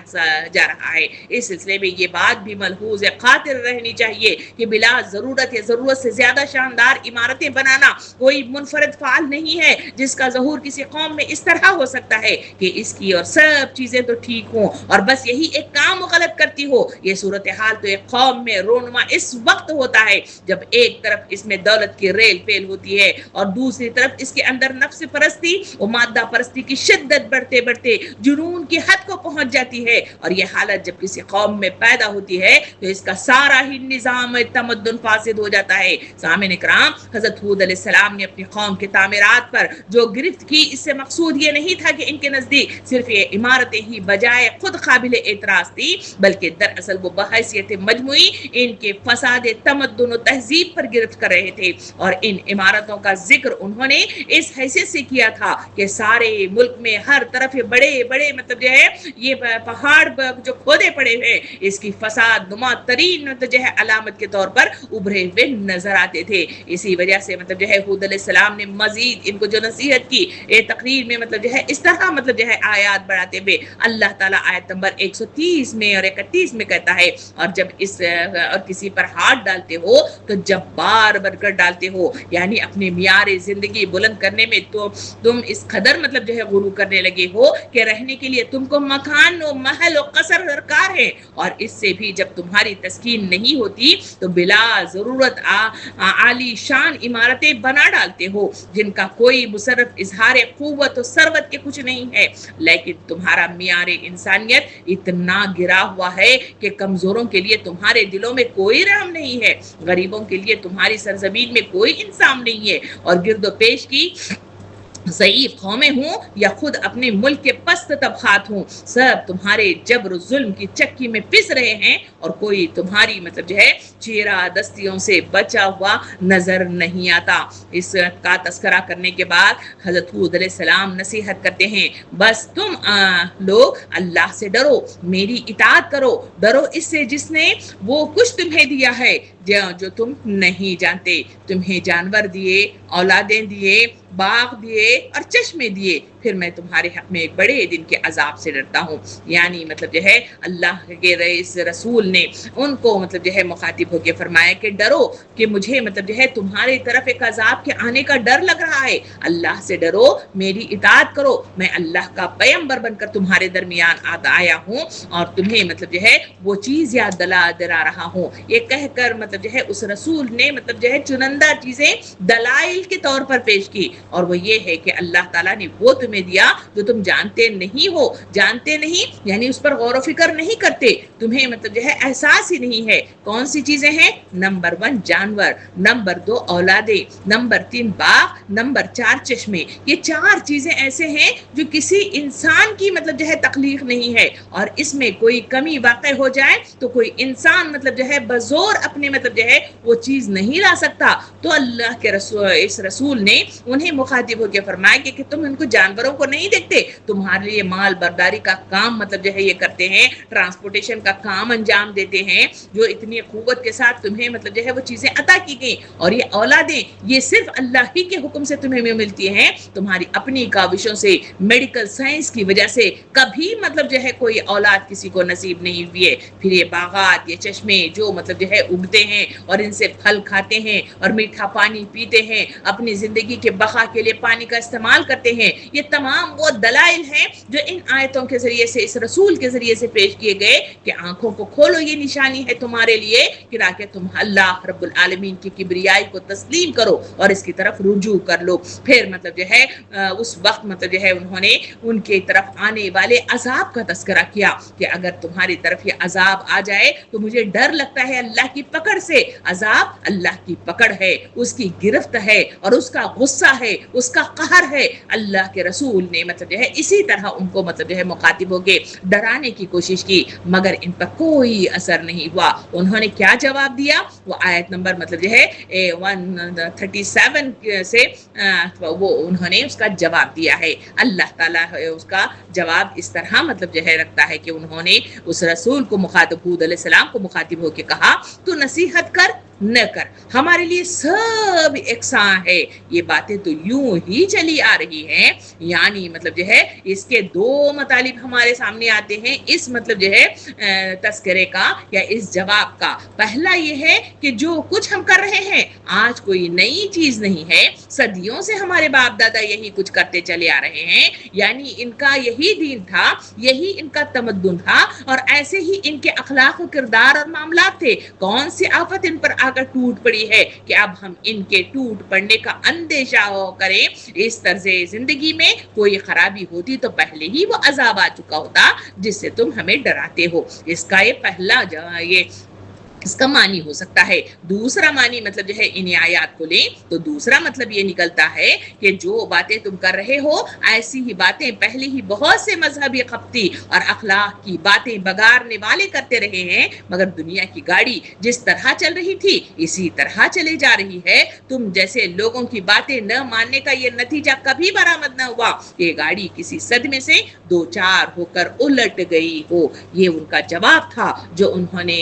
رہا ہے. اس سلسلے میں یہ بات بھی ملحوظ خاطر رہنی چاہیے کہ بلا ضرورت یا ضرورت سے زیادہ شاندار عمارتیں بنانا کوئی منفرد فعل نہیں ہے جس کا ظہور کسی قوم میں اس طرح ہو سکتا ہے کہ اس کی اور سب چیزیں تو ٹھیک ہوں اور بس یہی ایک کام غلط کرتی ہو. یہ صورتحال تو ایک قوم میں رونما اس وقت ہوتا ہے جب ایک طرف اس میں دولت کی ریل پیل ہوتی ہے اور دوسری طرف اس کے اندر نفس پرستی و مادہ پرستی کی شدت بڑھتے بڑھتے جنون کی حد کو پہنچ جاتی ہے. اور یہ حالت جب کسی قوم میں پیدا ہوتی ہے تو اس کا سارا ہی نظام تمدن فاسد ہو جاتا ہے. سامعین کرام، حضرت ہود علیہ السلام نے اپنی قوم کی تعمیرات پر جو گرفت کی، اس سے مقصود یہ نہیں تھا کہ ان کے نزدیک صرف یہ عمارتیں ہی بجائے خود قابل اعتراض تھی، بلکہ دراصل وہ بحیثیت مجموعی ان کے فساد تمدن و تہذیب پر گرفت کر رہے تھے. اور ان عمارتوں کا ذکر انہوں نے اس حیثیت سے کیا تھا کہ سارے ملک میں ہر طرف بڑے بڑے مطلب جو ہے یہ پہاڑ جو کھودے پڑے ہیں اس کی فساد نما ترین مطلب جو ہے علامت کے طور پر ابھرے ہوئے نظر آتے تھے. اسی وجہ سے مطلب جو ہے ہود علیہ السلام نے مزید ان کو جو نصیحت کی یہ تقریر میں مطلب جو ہے اس طرح مطلب جو ہے آیات بڑھاتے ہوئے اللہ تعالیٰ آیت نمبر 130 میں اور 31 میں کہتا ہے اور جب اس اور کسی پر ہاتھ ڈالتے ہو تو جبار بن کر ڈالتے ہو، یعنی اپنے معیار زندگی بلند کرنے میں تو تم اس قدر مطلب جو ہے غرور کرنے لگے ہو کہ رہنے کے لیے تم کو مکان و محل و قصر درکار ہے اور اس سے بھی جب تمہاری تسکین نہیں ہوتی تو بلا ضرورت عالی شان عمارتیں بنا ڈالتے ہو جن کا کوئی مصرف اظہار قوت و ثروت کے کچھ نہیں ہے. لیکن تمہارا معیار انسانیت اتنا گرا ہوا ہے کہ کمزوروں کے لیے تمہارے دلوں میں کوئی رحم نہیں ہے، غریبوں کے لیے تمہاری سرزمین میں کوئی انصاف نہیں ہے اور گرد و پیش کی ضعیف قومیں ہوں یا خود اپنے ملک کے پست طبقات ہوں، سب تمہارے جبر و ظلم کی چکی میں پس رہے ہیں اور کوئی تمہاری مطلب جو ہے چیرہ دستیوں سے بچا ہوا نظر نہیں آتا. اس کا تذکرہ کرنے کے بعد حضرت ہود علیہ السلام نصیحت کرتے ہیں بس تم لوگ اللہ سے ڈرو، میری اطاعت کرو، ڈرو اس سے جس نے وہ کچھ تمہیں دیا ہے جو تم نہیں جانتے، تمہیں جانور دیے، اولادیں دیے، باغ دیے اور چشمے دیے، پھر میں تمہارے حق میں ایک بڑے دن کے عذاب سے ڈرتا ہوں. یعنی مطلب جو ہے اللہ کے رئیس رسول نے ان کو مطلب جو ہے مخاطب ہو کے فرمایا کہ ڈرو کہ مجھے مطلب جو ہے تمہاری طرف ایک عذاب کے آنے کا ڈر لگ رہا ہے، اللہ سے ڈرو، میری اطاعت کرو، میں اللہ کا پیغمبر بن کر تمہارے درمیان آیا ہوں اور تمہیں مطلب جو ہے وہ چیز یاد دلا رہا ہوں. یہ کہہ کر مطلب جو ہے اس رسول نے مطلب جو ہے چنندہ چیزیں دلائل کے طور پر پیش کی اور وہ یہ ہے کہ اللہ تعالیٰ نے وہ تمہیں دیا جو تم جانتے نہیں ہو، جانتے نہیں یعنی اس پر غور و فکر نہیں کرتے، تمہیں مطلب جو ہے احساس ہی نہیں ہے. کون سی چیزیں ہیں؟ نمبر 1 جانور، نمبر 2 اولادیں، نمبر 3 باغ، نمبر 4 چشمے. یہ 4 چیزیں ایسے ہیں جو کسی انسان کی مطلب جو ہے تخلیق نہیں ہے اور اس میں کوئی کمی واقع ہو جائے تو کوئی انسان مطلب جو ہے بزور اپنے مطلب جو ہے وہ چیز نہیں لا سکتا. تو اللہ کے رسول اس رسول نے انہیں مخاطب ہو کے فرمایا کہ تم ان کو جانوروں کو نہیں دیکھتے، تمہارے لیے مال برداری کا کام مطلب جو ہے یہ کرتے ہیں، ٹرانسپورٹیشن کا کام انجام دیتے ہیں، جو اتنی قوت کے ساتھ تمہیں مطلب جو ہے وہ چیزیں عطا کی گئی، اور یہ اولادیں یہ صرف اللہ ہی کے حکم سے تمہیں ملتی ہیں، تمہاری اپنی کاوشوں سے، میڈیکل سائنس کی وجہ سے کبھی مطلب جو ہے کوئی اولاد کسی کو نصیب نہیں ہوئی ہے۔ پھر یہ باغات، یہ چشمے جو مطلب جو ہے اگتے ہیں اور ان سے پھل کھاتے ہیں اور میٹھا پانی پیتے ہیں، اپنی زندگی کے بقا کے لیے پانی کا استعمال کرتے ہیں، یہ تمام وہ دلائل ہیں جو ان آیتوں کے ذریعے سے، اس رسول کے ذریعے سے پیش کیے گئے کہ آنکھوں کو کھولو، یہ نشانی ہے تمہارے لیے کہ تاکہ تم اللہ رب العالمین کی کبریائی کو تسلیم کرو اور اس کی طرف رجوع کر لو۔ پھر مطلب جو ہے اس وقت مطلب جو ہے انہوں نے ان کے طرف آنے والے عذاب کا تذکرہ کیا کہ اگر تمہاری طرف یہ عذاب آ جائے تو مجھے ڈر لگتا ہے اللہ کی پکڑ سے۔ عذاب اللہ کی پکڑ ہے، اس کی گرفت ہے اور اس کا غصہ ہے، اس کا قہر ہے۔ اللہ کے رسول نے مطلب جو ہے اسی طرح ان کو مطلب جو ہے مخاطب ہو کے ڈرانے کی کوشش کی، مگر ان پر کوئی اثر نہیں ہوا۔ انہوں نے کیا جواب دیا؟ وہ آیت نمبر مطلب جو ہے 137 سے وہ انہوں نے اس کا جواب دیا ہے۔ اللہ تعالیٰ اس کا جواب اس طرح مطلب جو ہے رکھتا ہے کہ انہوں نے اس رسول کو مخاطب، ہود علیہ السلام کو مخاطب ہو کے کہا تو نصیحت کر نہ کر، ہمارے لیے سب یکساں ہے، یہ باتیں تو یوں ہی چلی آ رہی ہیں۔ یعنی مطلب جو ہے اس کے دو مطالب ہمارے سامنے آتے ہیں اس مطلب جو ہے تذکرے کا یا اس جواب کا۔ پہلا یہ ہے کہ جو کچھ ہم کر رہے ہیں آج کوئی نئی چیز نہیں ہے، صدیوں سے ہمارے باپ دادا یہی کچھ کرتے چلے آ رہے ہیں، یعنی ان کا یہی دین تھا، یہی ان کا تمدن تھا، اور ایسے ہی ان کے اخلاق و کردار اور معاملات تھے۔ کون سی آفت ان پر آ کر ٹوٹ پڑی ہے کہ اب ہم ان کے ٹوٹ پڑنے کا اندیشہ کریں؟ اس طرز زندگی میں کوئی خرابی ہوتی تو پہلے ہی وہ عذاب آ چکا ہوتا جس سے تم ہمیں ڈراتے ہو۔ اس کا یہ پہلا یہ اس کا معنی ہو سکتا ہے۔ دوسرا معنی مطلب جو ہے ان آیات کو لیں تو دوسرا مطلب یہ نکلتا ہے کہ جو باتیں تم کر رہے ہو ایسی ہی باتیں پہلے ہی بہت سے مذہبی قبطی اور اخلاق کی باتیں بگارنے والے کرتے رہے ہیں، مگر دنیا کی گاڑی جس طرح چل رہی تھی اسی طرح چلے جا رہی ہے۔ تم جیسے لوگوں کی باتیں نہ ماننے کا یہ نتیجہ کبھی برآمد نہ ہوا، یہ گاڑی کسی صدمے سے دو چار ہو کر الٹ گئی ہو۔ یہ ان کا جواب تھا جو انہوں نے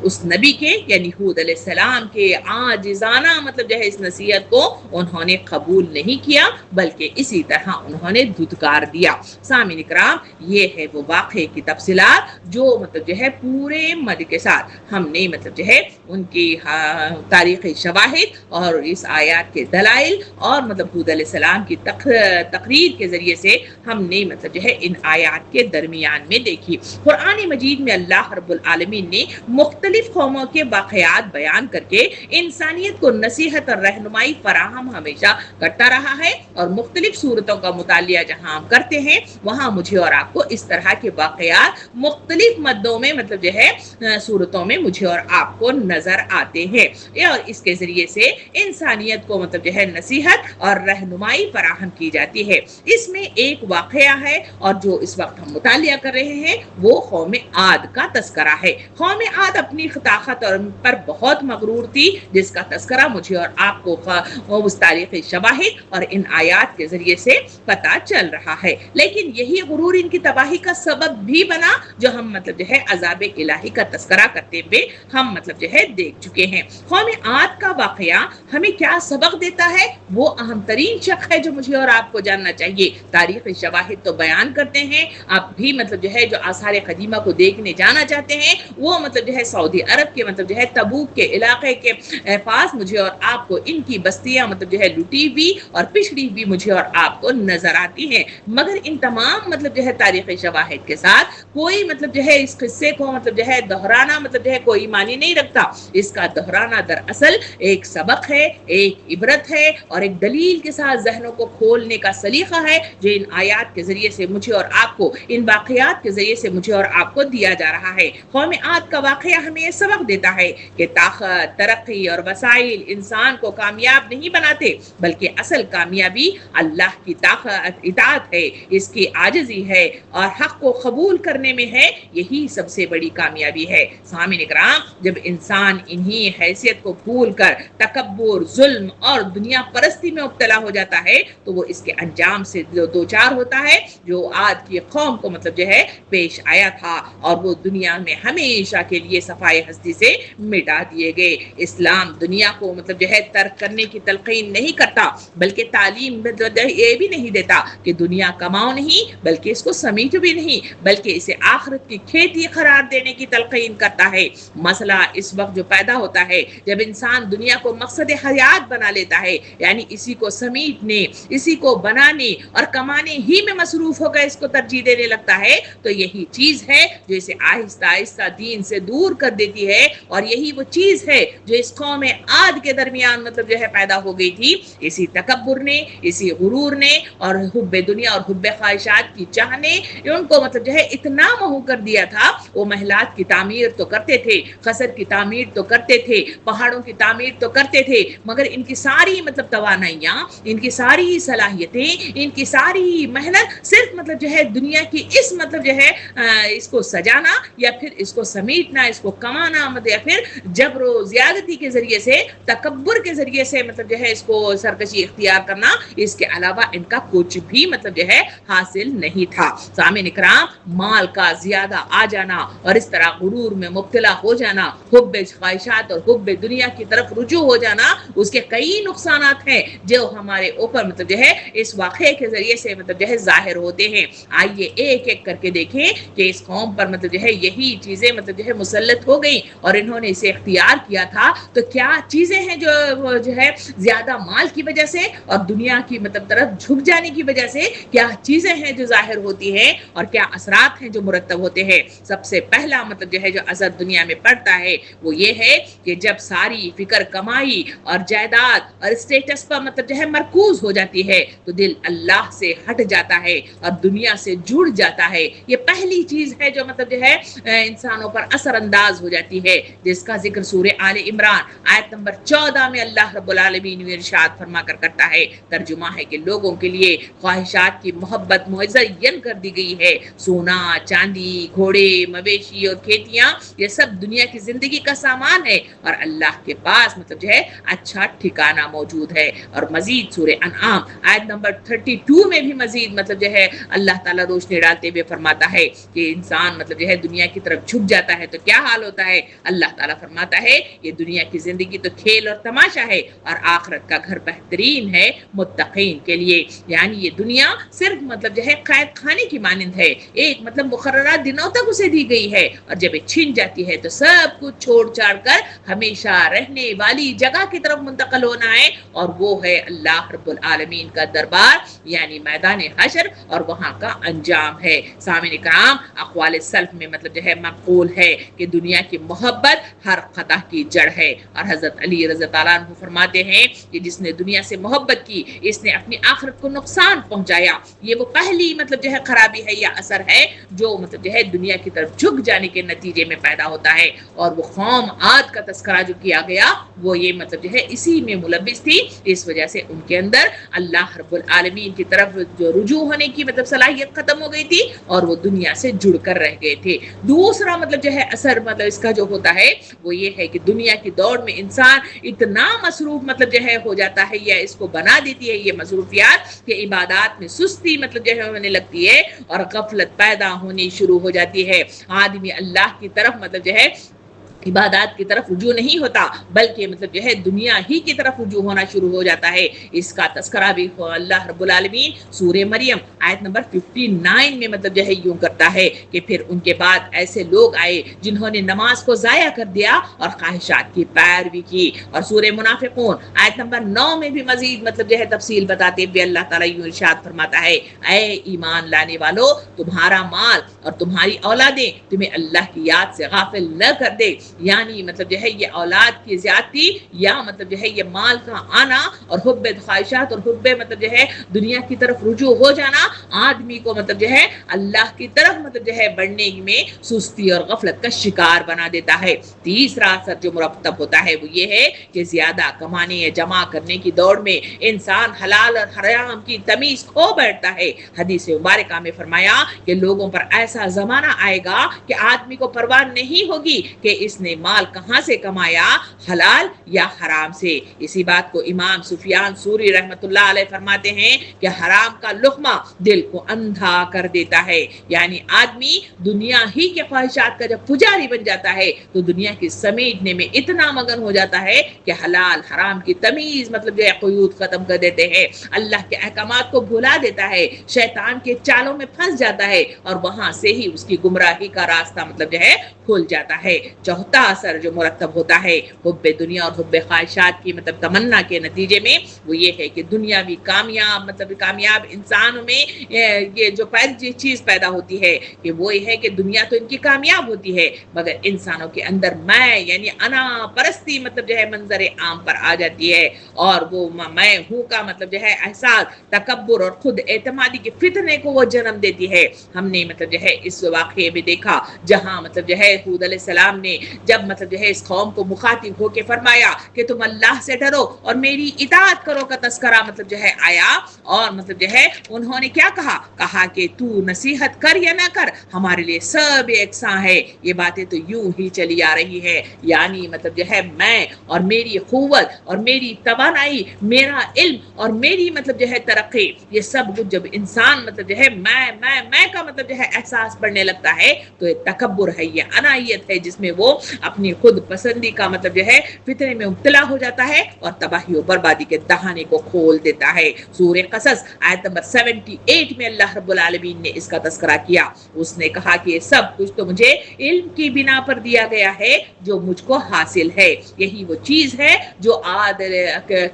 اس نبی کے یعنی ہود علیہ السلام کے عاجزانہ مطلب جو ہے اس نصیحت کو انہوں نے قبول نہیں کیا، بلکہ اسی طرح انہوں نے دھتکار دیا۔ سامعین اکرام، یہ ہے وہ واقعے کی تفصیلات جو مطلب جو ہے پورے مد کے ساتھ ہم نے مطلب جو ہے ان کی تاریخی شواہد اور اس آیات کے دلائل اور مطلب ہود علیہ السلام کی تقریر کے ذریعے سے ہم نے مطلب جو ہے ان آیات کے درمیان میں دیکھی۔ قرآن مجید میں اللہ رب العالمین نے مختلف قوموں کے واقعات بیان کر کے انسانیت کو نصیحت اور رہنمائی فراہم ہمیشہ کرتا رہا ہے، اور مختلف صورتوں کا مطالعہ جہاں ہم کرتے ہیں وہاں مجھے اور آپ کو اس طرح کے واقعات مختلف مدوں میں مطلب جو ہے صورتوں میں مجھے اور آپ کو نظر آتے ہیں، اور اس کے ذریعے سے انسانیت کو مطلب جو ہے نصیحت اور رہنمائی فراہم کی جاتی ہے۔ اس میں ایک واقعہ ہے اور جو اس وقت ہم مطالعہ کر رہے ہیں وہ قوم عاد کا تذکرہ ہے۔ قوم عاد اپنی طاقت اور پر بہت مغرور تھی، جس کا تذکرہ مجھے اور آپ کو اس تاریخی شواہد اور ان آیات کے ذریعے سے پتہ چل رہا ہے، لیکن یہی غرور ان کی تباہی کا سبب بھی بنا جو ہم مطلب جو ہے عذاب الہی کا تذکرہ کرتے ہوئے ہم مطلب جو ہے دیکھ چکے ہیں۔ قوم عاد کا واقعہ ہمیں کیا سبق دیتا ہے وہ اہم ترین شق ہے جو مجھے اور آپ کو جاننا چاہیے۔ تاریخی شواہد تو بیان کرتے ہیں، آپ بھی مطلب جو ہے جو آثار قدیمہ کو دیکھنے جانا چاہتے ہیں وہ مطلب جو ہے سعودی عرب کے مطلب جو ہے تبوک کے علاقے کے پاس مجھے اور آپ کو ان کی بستیاں مطلب جو ہے لوٹی ہوئی اور پچھڑی ہوئی مجھے اور آپ کو نظر آتی ہیں، مگر ان تمام مطلب جو ہے تاریخی شواہد کے ساتھ کوئی مطلب جو ہے اس قصے کو مطلب جو ہے دہرانا مطلب جو ہے کوئی معنی نہیں رکھتا۔ اس کا دہرانا دراصل ایک سبق ہے، ایک عبرت ہے اور ایک دلیل کے ساتھ ذہنوں کو کھولنے کا سلیقہ ہے جو ان آیات کے ذریعے سے مجھے اور آپ کو، ان واقعات کے ذریعے سے مجھے اور آپ کو دیا جا رہا ہے۔ قوم عاد کا واقعہ واقعہ ہمیں یہ سبق دیتا ہے کہ طاقت، ترقی اور وسائل انسان کو کامیاب نہیں بناتے، بلکہ اصل کامیابی اللہ کی طاقت، اطاعت ہے، اس کی عاجزی ہے اور حق کو قبول کرنے میں ہے، یہی سب سے بڑی کامیابی ہے۔ سامعین اکرام، جب انسان انہی حیثیت کو بھول کر تکبر، ظلم اور دنیا پرستی میں مبتلا ہو جاتا ہے تو وہ اس کے انجام سے دوچار ہوتا ہے جو آج کی قوم کو مطلب جو ہے پیش آیا تھا، اور وہ دنیا میں ہمیشہ کے لیے صفائے ہستی سے مٹا دیے گئے۔ اسلام دنیا کو مطلب جو ہے ترک کرنے کی تلقین نہیں کرتا، بلکہ تعلیم یہ بھی نہیں دیتا کہ دنیا کماؤ نہیں، بلکہ اس کو سمیٹو بھی نہیں، بلکہ اسے آخرت کی کھیتی قرار دینے کی تلقین کرتا ہے۔ مسئلہ اس وقت جو پیدا ہوتا ہے جب انسان دنیا کو مقصد حیات بنا لیتا ہے، یعنی اسی کو سمیٹنے، اسی کو بنانے اور کمانے ہی میں مصروف ہو کر اس کو ترجیح دینے لگتا ہے، تو یہی چیز ہے جو اسے آہستہ آہستہ دین سے دور کر دیتی ہے، اور یہی وہ چیز ہے جو اس قوم عاد کے درمیان مطلب جو ہے پیدا ہو گئی تھی۔ اسی تکبر نے، اسی غرور نے اور حب دنیا اور حب خواہشات کی چاہ نے ان کو مطلب جو ہے اتنا محو کر دیا تھا۔ وہ محلات کی تعمیر تو کرتے تھے، قصر کی تعمیر تو کرتے تھے، پہاڑوں کی تعمیر تو کرتے تھے، مگر ان کی ساری مطلب توانائیاں، ان کی ساری صلاحیتیں، ان کی ساری محنت صرف مطلب جو ہے دنیا کی اس مطلب جو ہے اس کو سجانا یا پھر اس کو سمیٹنا، اس کو کمانا، یا پھر جبر و زیادتی کے ذریعے سے، تکبر کے ذریعے سے مطلب جو ہے اس کو سرکشی اختیار کرنا، اس کے علاوہ ان کا کچھ بھی مطلب جو ہے حاصل نہیں تھا۔ سامعین اکرام، مال کا زیادہ آ جانا اور اس طرح غرور میں مبتلا ہو جانا، حب خواہشات اور حب دنیا کی طرف رجوع ہو جانا، اس کے کئی نقصانات ہیں جو ہمارے اوپر مطلب جو ہے اس واقعے کے ذریعے سے مطلب جو ہے ظاہر ہوتے ہیں۔ آئیے ایک ایک کر کے دیکھیں کہ اس قوم پر مطلب جو ہے یہی چیزیں مطلب جو ہے مسلط ہو گئیں اور انہوں نے اسے اختیار کیا تھا، تو کیا چیزیں ہیں جو ہے زیادہ مال کی وجہ سے اور دنیا کی مطلب طرف جھک جانے کی وجہ سے کیا چیزیں ہیں جو ظاہر ہوتی ہیں اور کیا اثرات ہیں جو مرتب ہوتے ہیں۔ سب سے پہلا مطلب جو ہے جو اثر دنیا میں پڑتا ہے وہ یہ ہے کہ جب ساری فکر کمائی اور جائیداد اور اسٹیٹس پر مطلب جو ہے مرکوز ہو جاتی ہے تو دل اللہ سے ہٹ جاتا ہے اور دنیا سے جڑ جاتا ہے۔ یہ پہلی چیز ہے جو مطلب جو ہے انسانوں پر اثر انداز ہو جاتی ہے، جس کا ذکر سورہ آل عمران آیت نمبر 14 میں اللہ رب العالمین ارشاد فرما کر کرتا ہے۔ ترجمہ ہے کہ لوگوں کے لیے خواہشات کی محبت مزین کر دی گئی ہے۔ سونا، چاندی، گھوڑے، مویشی اور کھیتیاں، یہ سب دنیا کی زندگی کا سامان ہے، اور اللہ کے پاس مطلب جو ہے اچھا ٹھکانہ موجود ہے۔ اور مزید سورہ انعام آیت نمبر 32 میں بھی مزید مطلب جو ہے اللہ تعالیٰ روشنی ڈالتے ہوئے فرماتا ہے کہ انسان مطلب جو ہے دنیا کی طرف جھک جاتا ہے تو کیا حال ہوتا ہے۔ اللہ تعالیٰ فرماتا ہے یہ دنیا کی زندگی تو کھیل اور تماشا ہے، اور آخرت کا گھر بہترین ہے متقین کے لیے۔ یعنی یہ دنیا صرف مطلب جو ہے قید خانے کی مانند ہے، ایک مطلب مقررہ دنوں تک اسے دی گئی ہے، اور جب یہ چھن جاتی ہے تو سب کچھ چھوڑ چھاڑ کر ہمیشہ رہنے والی جگہ کی طرف منتقل ہونا ہے، اور وہ ہے اللہ رب العالمین کا دربار، یعنی میدان حشر، اور وہاں کا انجام ہے۔ سامعین کرام، اقوال سلف میں مطلب جو ہے مقول ہے کہ دنیا کی محبت ہر خطا کی جڑ ہے، اور حضرت علی رضی اللہ عنہ فرماتے ہیں کہ جس نے دنیا سے محبت کی اس نے اپنی آخرت کو نقصان پہنچایا۔ یہ وہ پہلی مطلب جو ہے خرابی ہے یا اثر ہے جو مطلب جو ہے دنیا کی طرف جھک جانے کے نتیجے میں پیدا ہوتا ہے، اور وہ قوم عاد کا تذکرہ جو کیا گیا وہ یہ مطلب جو ہے اسی میں ملوث تھی۔ اس وجہ سے ان کے اندر اللہ رب العالمین کی طرف جو رجوع ہونے کی مطلب صلاحیت ختم ہو گئی تھی، اور وہ دنیا سے جڑ کر رہ گئے تھے۔ دوسرا مطلب جو ہے اثر مطلب اس کا جو ہوتا ہے وہ یہ ہے کہ دنیا کی دوڑ میں انسان اتنا مصروف مطلب جو ہے ہو جاتا ہے، یا اس کو بنا دیتی ہے یہ مصروفیات کہ عبادات میں سستی مطلب جو ہے ہونے لگتی ہے، اور غفلت پیدا ہونی شروع ہو جاتی ہے۔ آدمی اللہ کی طرف مطلب جو ہے عبادات کی طرف رجوع نہیں ہوتا، بلکہ مطلب جو ہے دنیا ہی کی طرف رجوع ہونا شروع ہو جاتا ہے۔ اس کا تذکرہ بھی اللہ رب العالمین سورہ مریم آیت نمبر 59 میں مطلب جو ہے یوں کرتا ہے کہ پھر ان کے بعد ایسے لوگ آئے جنہوں نے نماز کو ضائع کر دیا اور خواہشات کی پیروی کی۔ اور سورہ منافقون آیت نمبر 9 میں بھی مزید مطلب جو ہے تفصیل بتاتے ہوئے اللہ تعالیٰ یوں ارشاد فرماتا ہے، اے ایمان لانے والو، تمہارا مال اور تمہاری اولادیں تمہیں اللہ کی یاد سے غافل نہ کر دے، یعنی مطلب جو ہے یہ اولاد کی زیادتی یا مطلب جو ہے یہ مال کا آنا اور حب خواہشات اور حب مطلب جو ہے دنیا کی طرف رجوع ہو جانا آدمی کو مطلب جو ہے اللہ کی طرف مطلب جو ہے بڑھنے میں سستی اور غفلت کا شکار بنا دیتا ہے۔ تیسرا اثر جو مرتب ہوتا ہے وہ یہ ہے کہ زیادہ کمانے یا جمع کرنے کی دوڑ میں انسان حلال اور حرام کی تمیز کھو بیٹھتا ہے۔ حدیث مبارکہ میں فرمایا کہ لوگوں پر ایسا زمانہ آئے گا کہ آدمی کو پرواہ نہیں ہوگی کہ اس نے مال کہاں سے کمایا، حلال یا حرام سے۔ اسی بات کو امام سفیان ثوری رحمۃ اللہ علیہ فرماتے ہیں کہ حرام کا لقمہ دل کو اندھا کر دیتا ہے، یعنی آدمی دنیا ہی کے خواہشات کا جب پجاری بن جاتا ہے تو دنیا کی سمیٹنے میں اتنا مگن ہو جاتا ہے کہ حلال حرام کی تمیز مطلب جو ہے قیود ختم کر دیتے ہیں، اللہ کے احکامات کو بھلا دیتا ہے، شیطان کے چالوں میں پھنس جاتا ہے اور وہاں سے ہی اس کی گمراہی کا راستہ مطلب جو ہے کھل جاتا ہے۔ چوتھا اثر جو مرتب ہوتا ہے حب دنیا اور حب خواہشات کی مطلب تمنا کے نتیجے میں وہ یہ ہے کہ دنیاوی کامیاب انسانوں میں یہ جو پہلی چیز پیدا ہوتی ہے کہ وہ یہ ہے کہ دنیا تو ان کی کامیاب ہوتی ہے مگر انسانوں کے اندر میں یعنی انا پرستی مطلب جو ہے منظر عام پر آ جاتی ہے اور وہ میں ہوں کا مطلب جو ہے احساس، تکبر اور خود اعتمادی کے فتنے کو وہ جنم دیتی ہے۔ ہم نے مطلب جو ہے اس واقعے میں دیکھا جہاں مطلب جو ہے ہود علیہ السلام نے جب مطلب جو ہے اس قوم کو مخاطب ہو کے فرمایا کہ تم اللہ سے ڈرو اور میری اطاعت کرو کا تذکرہ مطلب جو ہے آیا اور مطلب جو ہے انہوں نے کیا کہا کہ تو نصیحت کر یا نہ کر ہمارے لیے سب یکساں ہے۔ یہ باتیں تو یوں ہی چلی آ رہی ہے، یعنی مطلب جو ہے میں اور میری قوت اور میری توانائی، میرا علم اور میری مطلب جو ہے ترقی، یہ سب کچھ جب انسان مطلب جو ہے میں کا مطلب جو ہے احساس بڑھنے لگتا ہے تو یہ تکبر ہے، یہ انائیت ہے جس میں وہ اپنی خود پسندی کا مطلب جو ہے فتنے میں مبتلا ہو جاتا ہے اور تباہی و بربادی کے دہانے کو کھول دیتا ہے۔ سورہ قصص آیت نمبر 78 میں اللہ رب العالمین نے اس کا تذکرہ کیا، اس نے کہا کہ یہ سب کچھ تو مجھے علم کی بنا پر دیا گیا ہے جو مجھ کو حاصل ہے، یہی وہ چیز ہے جو عاد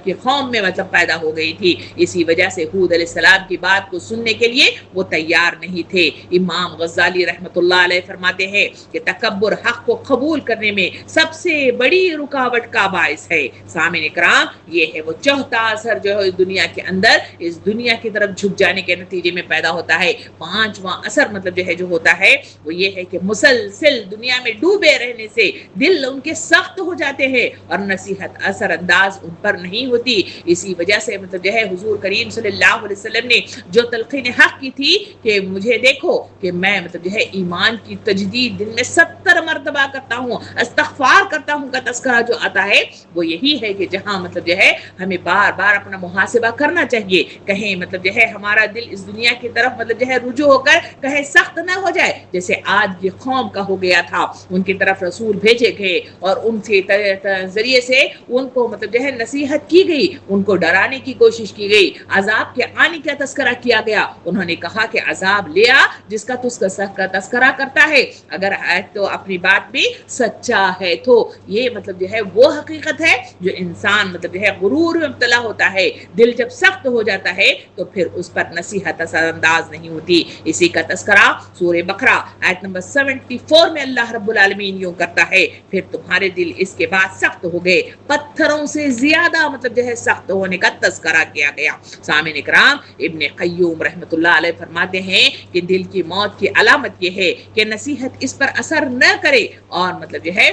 کی قوم میں مطلب پیدا ہو گئی تھی، اسی وجہ سے ہود علیہ السلام کی بات کو سننے کے لیے وہ تیار نہیں تھے۔ امام غزالی رحمۃ اللہ علیہ فرماتے ہیں کہ تکبر حق کو قبول کرنے میں سب سے بڑی رکاوٹ کا باعث ہے۔ سامعین اکرام، یہ ہے وہ چوتھا اثر جو ہے دنیا کے اندر اس دنیا کی طرف جھک جانے کے نتیجے میں پیدا ہوتا ہے۔ پانچواں اثر مطلب جو ہے جو ہوتا ہے وہ یہ ہے کہ مسلسل دنیا میں ڈوبے رہنے سے دل ان کے سخت ہو جاتے ہیں اور نصیحت اثر انداز ان پر نہیں ہوتی۔ اسی وجہ سے مطلب جو ہے حضور کریم صلی اللہ علیہ وسلم نے جو تلقین حق کی تھی کہ مجھے دیکھو کہ میں مطلب جو ہے ایمان کی تجدید دن میں 70 مرتبہ کرتا ہوں، استغفار کرتا ہوں کا تذکرہ جو آتا ہے وہ یہی ہے کہ جہاں مطلب جو ہے ہمیں بار بار اپنا محاسبہ کرنا چاہیے، کہیں مطلب جو ہے ہمارا دل اس دنیا کی طرف مطلب جو ہے رجوع ہو کر کہیں سخت نہ ہو جائے جیسے آج کی قوم کا ہو گیا تھا۔ ان کی طرف رسول بھیجے گئے اور ان کے ذریعے سے ان کو مطلب جو ہے نصیحت کی گئی، ان کو ڈرانے کی کوشش کی گئی، عذاب کے آنے کا تذکرہ کیا گیا۔ انہوں نے کہا کہ عذاب لیا جس کا تذکرہ کرتا ہے، اگر تو اپنی بات بھی سچا ہے تو یہ مطلب جو ہے وہ حقیقت ہے جو انسان مطلب جو ہے غرور میں مبتلا ہوتا ہے، دل جب سخت ہو جاتا ہے تو پھر اس پر نصیحت اثر انداز نہیں ہوتی۔ اسی کا تذکرہ سورہ بقرہ آیت نمبر 74 میں اللہ رب العالمین یوں کرتا ہے، پھر تمہارے دل اس کے بعد سخت ہو گئے، پتھروں سے زیادہ مطلب جو ہے سخت ہونے کا تذکرہ کیا گیا۔ سامعین اکرام، ابن قیوم رحمۃ اللہ علیہ فرماتے ہیں کہ دل کی موت کی علامت یہ ہے کہ نصیحت اس پر اثر نہ کرے اور مطلب جو ہے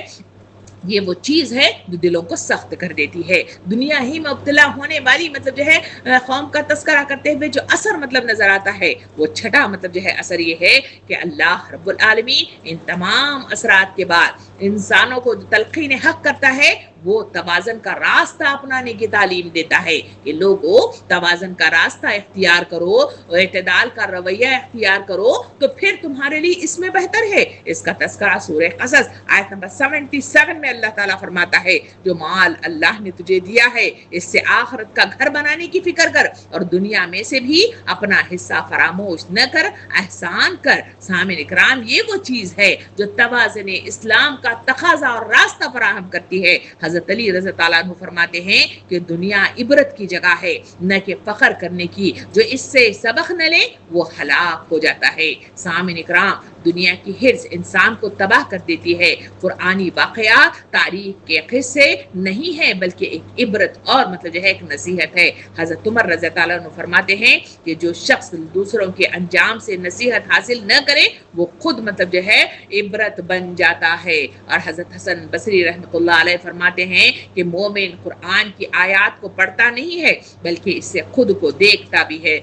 یہ وہ چیز ہے جو دلوں کو سخت کر دیتی ہے۔ دنیا ہی میں مبتلا ہونے والی مطلب جو ہے قوم کا تذکرہ کرتے ہوئے جو اثر مطلب نظر آتا ہے وہ چھٹا مطلب جو ہے اثر یہ ہے کہ اللہ رب العالمین ان تمام اثرات کے بعد انسانوں کو جو تلقین حق کرتا ہے وہ توازن کا راستہ اپنانے کی تعلیم دیتا ہے کہ لوگوں توازن کا راستہ اختیار کرو، اعتدال کا رویہ اختیار کرو تو پھر تمہارے لیے اس میں بہتر ہے۔ اس کا تذکرہ سورہ قصص آیت نمبر 77 میں اللہ تعالیٰ فرماتا ہے، جو مال اللہ نے تجھے دیا ہے اس سے آخرت کا گھر بنانے کی فکر کر اور دنیا میں سے بھی اپنا حصہ فراموش نہ کر، احسان کر۔ سامعین اکرام، یہ وہ چیز ہے جو توازن اسلام کا تقاضا اور راستہ فراہم کرتی ہے۔ حضرت علی رضی اللہ عنہ فرماتے ہیں کہ دنیا عبرت کی جگہ ہے نہ کہ فخر کرنے کی، جو اس سے سبق نہ لے وہ ہلاک ہو جاتا ہے۔ سامعین اکرام، دنیا کی حرص انسان کو تباہ کر دیتی ہے۔ قرآنی واقعات تاریخ کے قصے نہیں ہیں بلکہ ایک عبرت اور ایک نصیحت ہے۔ حضرت عمر رضی اللہ عنہ فرماتے ہیں کہ جو شخص دوسروں کے انجام سے نصیحت حاصل نہ کرے وہ خود عبرت بن جاتا ہے۔ اور حضرت حسن بصری رحمۃ اللہ علیہ فرماتے ہیں کہ مومن قرآن کی آیات کو پڑھتا نہیں ہے بلکہ اس سے خود کو دیکھتا بھی ہے۔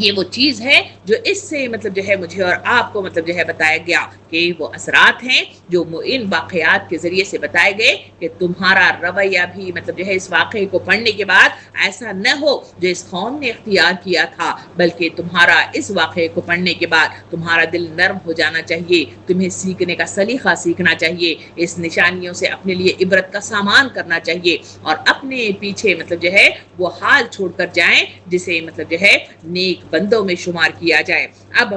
یہ وہ چیز ہے جو اس سے مجھے اور آپ کو بتایا گیا کہ وہ اثرات ہیں جو ان واقعات کے ذریعے سے بتائے گئے کہ تمہارا رویہ بھی اس واقعے کو پڑھنے کے بعد ایسا نہ ہو جو اس قوم نے اختیار کیا تھا، بلکہ تمہارا اس واقعے کو پڑھنے کے بعد تمہارا دل نرم ہو جانا چاہیے، تمہیں سیکھنے کا سلیقہ سیکھنا چاہیے، اس نشانیوں سے اپنے لیے عبرت کا سامان کرنا چاہیے اور اپنے پیچھے وہ حال چھوڑ کر جائیں جسے نیک بندوں میں شمار کیا جائے۔ اب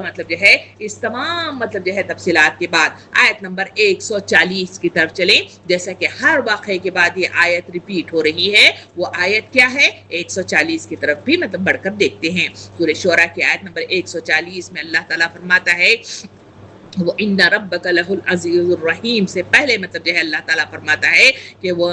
اس تمام تفصیلات کے بعد آیت نمبر 140 کی طرف چلیں۔ جیسا کہ ہر واقعے کے بعد یہ آیت ریپیٹ ہو رہی ہے، وہ آیت کیا ہے 140 کی طرف بھی بڑھ کر دیکھتے ہیں۔ سورہ شعراء کی آیت نمبر 140 میں اللہ تعالیٰ فرماتا ہے وہ ان ربک لہ العزیز الرحیم سے پہلے اللہ تعالیٰ فرماتا ہے کہ وہ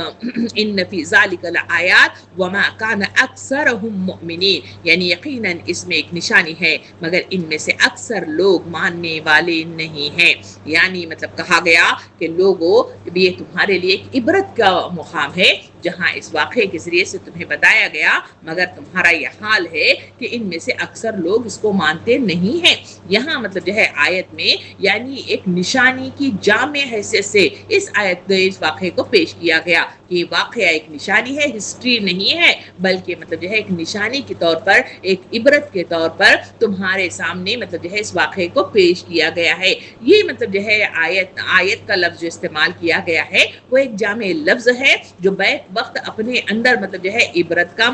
ان فی ذالک لآیات وما کان اکثرهم مؤمنین، یعنی یقیناً اس میں ایک نشانی ہے مگر ان میں سے اکثر لوگ ماننے والے نہیں ہیں۔ یعنی کہا گیا کہ لوگوں یہ تمہارے لیے ایک عبرت کا مقام ہے جہاں اس واقعے کے ذریعے سے تمہیں بتایا گیا، مگر تمہارا یہ حال ہے کہ ان میں سے اکثر لوگ اس کو مانتے نہیں ہیں۔ یہاں آیت میں یعنی ایک نشانی کی جامع حیثیت سے اس واقعے کو پیش کیا گیا کہ یہ واقعہ ایک نشانی ہے، ہسٹری نہیں ہے، بلکہ ایک نشانی کے طور پر، ایک عبرت کے طور پر تمہارے سامنے اس واقعے کو پیش کیا گیا ہے۔ یہ آیت کا لفظ جو استعمال کیا گیا ہے وہ ایک جامع لفظ ہے جو بیک وقت اپنے اندر عبرت کا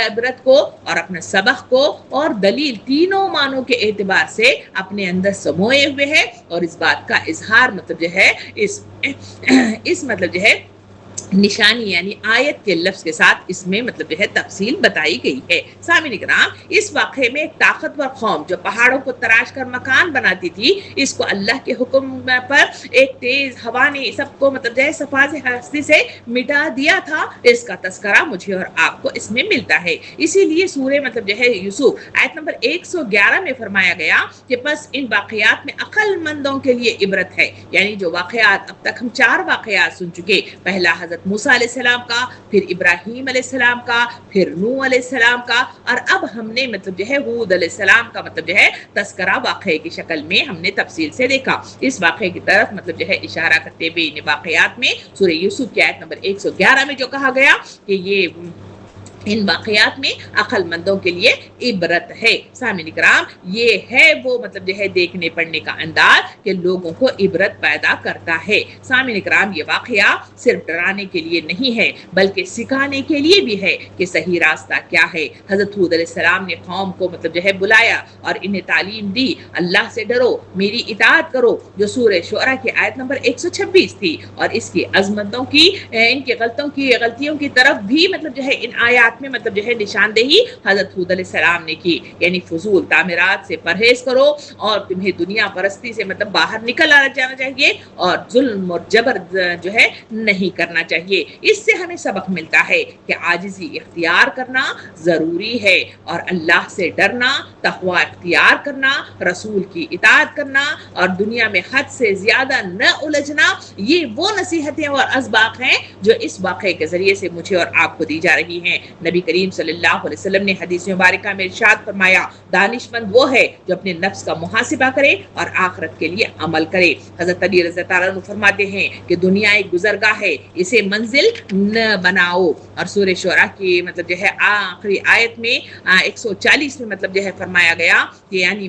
عبرت کو اور اپنے سبق کو اور دلیل تینوں معنوں کے اعتبار سے اپنے اندر سموئے ہوئے ہے، اور اس بات کا اظہار اس نشانی یعنی آیت کے لفظ کے ساتھ اس میں تفصیل بتائی گئی ہے۔ سامعین کرام، اس واقعے میں ایک طاقتور قوم جو پہاڑوں کو تراش کر مکان بناتی تھی، اس کو اللہ کے حکم پر ایک تیز ہوا نے سب کو صفاز ہستی سے مٹا دیا تھا، اس کا تذکرہ مجھے اور آپ کو اس میں ملتا ہے۔ اسی لیے سورہ یوسف آیت نمبر 111 میں فرمایا گیا کہ پس ان واقعات میں عقل مندوں کے لیے عبرت ہے۔ یعنی جو واقعات اب تک ہم 4 واقعات سن چکے، پہلا حضرت موسیٰ علیہ السلام کا، پھر ابراہیم علیہ السلام کا، پھر نوح علیہ السلام کا، اور اب ہم نے ہود علیہ السلام کا تذکرہ واقعے کی شکل میں ہم نے تفصیل سے دیکھا۔ اس واقعے کی طرف اشارہ کرتے ہوئے ان واقعات میں سورہ یوسف کی آیت نمبر 111 میں جو کہا گیا کہ یہ ان واقعات میں عقل مندوں کے لیے عبرت ہے۔ سامعین کرام، یہ ہے وہ دیکھنے پڑھنے کا انداز کہ لوگوں کو عبرت پیدا کرتا ہے۔ سامعین کرام، یہ واقعہ صرف ڈرانے کے لیے نہیں ہے بلکہ سکھانے کے لیے بھی ہے کہ صحیح راستہ کیا ہے۔ حضرت ہود علیہ السلام نے قوم کو بلایا اور انہیں تعلیم دی، اللہ سے ڈرو، میری اطاعت کرو، جو سورہ شعراء کی آیت نمبر 126 تھی، اور اس کی عظمتوں کی، ان کی غلطیوں کی طرف بھی ان آیات میں نشاندہی حضرت ہود علیہ السلام نے کی، یعنی فضول تعمیرات سے پرہیز کرو اور تمہیں دنیا پرستی سے باہر نکل آنا جانا چاہیے اور ظلم اور جبر نہیں کرنا چاہیے۔ اس سے ہمیں سبق ملتا ہے کہ عاجزی اختیار کرنا ضروری ہے اور اللہ سے ڈرنا، تقوی اختیار کرنا، رسول کی اطاعت کرنا اور دنیا میں حد سے زیادہ نہ الجھنا، یہ وہ نصیحتیں اور اسباق ہیں جو اس واقعے کے ذریعے سے مجھے اور آپ کو دی جا رہی ہیں۔ نبی کریم صلی اللہ علیہ وسلم نے حدیث مبارکہ میں ارشاد فرمایا، دانش مند وہ ہے جو اپنے نفس کا محاسبہ کرے اور آخرت کے لیے عمل کرے۔ حضرت علی رضی اللہ عنہ فرماتے ہیں کہ دنیا ایک گزرگاہ ہے، اسے منزل نہ بناؤ۔ اور سورہ شعراء کی آخری آیت میں 140 میں فرمایا گیا کہ یعنی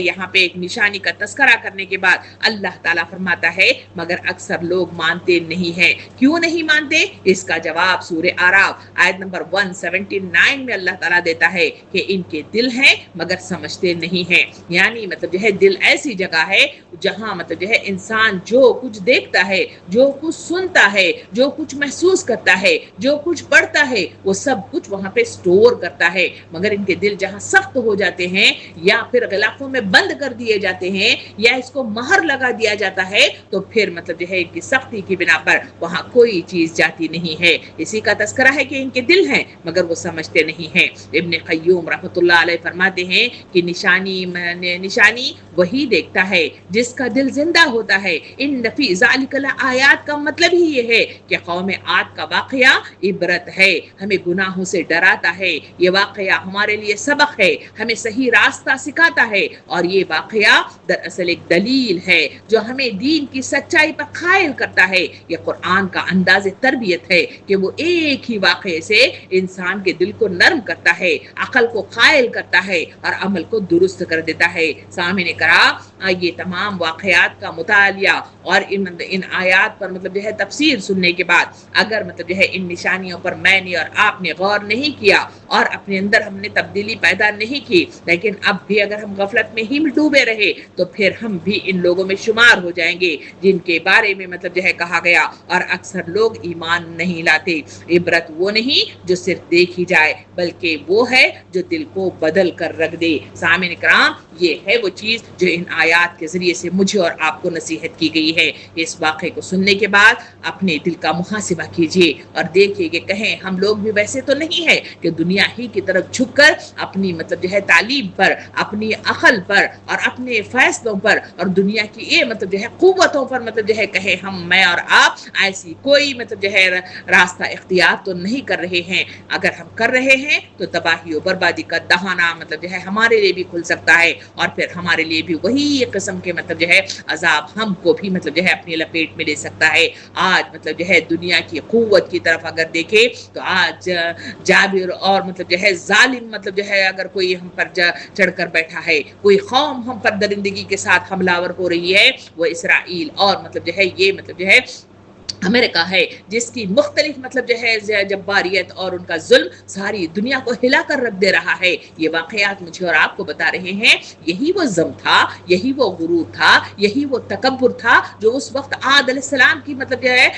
یہاں پہ ایک نشانی کا تذکرہ کرنے کے بعد اللہ تعالیٰ فرماتا ہے مگر اکثر لوگ مانتے نہیں ہیں۔ کیوں نہیں مانتے؟ اس کا جواب سورہ اعراف آیت نمبر 179 میں اللہ تعالیٰ دیتا ہے کہ ان کے دل ہیں مگر سمجھتے نہیں ہیں. یعنی مطلب جو ہے دل ایسی جگہ ہے جہاں مطلب جو ہے انسان جو کچھ دیکھتا ہے، جو کچھ سنتا ہے، جو کچھ محسوس کرتا ہے، جو کچھ پڑھتا ہے، وہ سب کچھ وہاں پہ سٹور کرتا ہے. مگر ان کے دل جہاں سخت ہو جاتے ہیں یا پھر غلافوں میں بند کر دیے جاتے ہیں یا اس کو مہر لگا دیا جاتا ہے تو پھر مطلب جو ہے ان کی سختی کی بنا پر وہاں کوئی چیز جاتی نہیں ہے. اسی کا تذکرہ ہے کہ ان کے دل ہیں مگر وہ سمجھتے نہیں ہیں. ابن قیوم رحمۃ اللہ علیہ فرماتے ہیں کہ نشانی وہی دیکھتا ہے جس کا دل زندہ ہوتا ہے. ان فی ذالک الآیات کا مطلب ہی یہ ہے کہ قوم عاد کا واقعہ عبرت ہے، ہمیں گناہوں سے ڈراتا ہے. یہ واقعہ ہمارے لیے سبق ہے، ہمیں صحیح راستہ سکھاتا ہے، اور یہ واقعہ دراصل ایک دلیل ہے جو ہمیں دین کی سچائی پر قائل کرتا ہے. یہ قرآن کا انداز تربیت ہے کہ وہ ایک ہی واقعے سے انسان کے دل کو نرم کرتا ہے، عقل کو قائل کرتا ہے اور عمل کو درست کر دیتا ہے. سامعین کرام، یہ تمام واقعات کا مطالعہ اور ان آیات پر مطلب جو ہے تفسیر سننے کے بعد اگر مطلب جو ہے ان نشانیوں پر میں نے اور آپ نے غور نہیں کیا اور اپنے اندر ہم نے تبدیلی پیدا نہیں کی، لیکن اب بھی اگر ہم غفلت میں ہی ڈوبے رہے تو پھر ہم بھی ان لوگوں میں شمار ہو جائیں گے جن کے بارے میں مطلب جو ہے کہا گیا. اور اکثر لوگ ایمان نہیں لاتے. عبرت وہ نہیں جو صرف دیکھی جائے بلکہ وہ ہے جو دل کو بدل کر رکھ دے. سامعین کرام، یہ ہے وہ چیز جو ان آیات کے ذریعے سے مجھے اور آپ کو نصیحت کی گئی ہے. اس واقعے کو سننے کے بعد اپنے دل کا محاسبہ کیجئے اور دیکھیے کہ کہیں ہم لوگ بھی ویسے تو نہیں ہے کہ دنیا ہی کی طرف جھک کر اپنی مطلب جو ہے تعلیم پر، اپنی عقل پر اور اپنے فیصلوں پر اور دنیا کی یہ مطلب جو ہے قوتوں پر مطلب جو ہے کہیں میں اور آپ ایسی کوئی مطلب جو ہے راستہ اختیار تو نہیں کر رہے ہیں. اگر ہم کر رہے ہیں تو تباہی و بربادی کا دہانہ مطلب جو ہے ہمارے لیے بھی کھل سکتا ہے اور پھر ہمارے لیے بھی وہی قسم کے مطلب جو ہے عذاب ہم کو بھی مطلب جو ہے اپنی لپیٹ میں لے سکتا ہے. آج مطلب جو ہے دنیا کی قوت کی طرف اگر دیکھیں تو آج جابر اور مطلب جو ہے ظالم مطلب جو ہے اگر کوئی ہم پر چڑھ کر بیٹھا ہے، کوئی قوم ہم پر درندگی کے ساتھ حملہ آور ہو رہی ہے، وہ اسرائیل اور مطلب جو ہے یہ مطلب جو ہے امریکہ ہے جس کی مختلف مطلب جو ہے جباریت اور ان کا ظلم ساری دنیا کو ہلا کر رکھ دے رہا ہے. یہ واقعات مجھے اور آپ کو بتا رہے ہیں یہی وہ ضم تھا، یہی وہ غرور تھا، یہی وہ تکبر تھا جو اس وقت عاد علیہ السلام کی مطلب جو ہے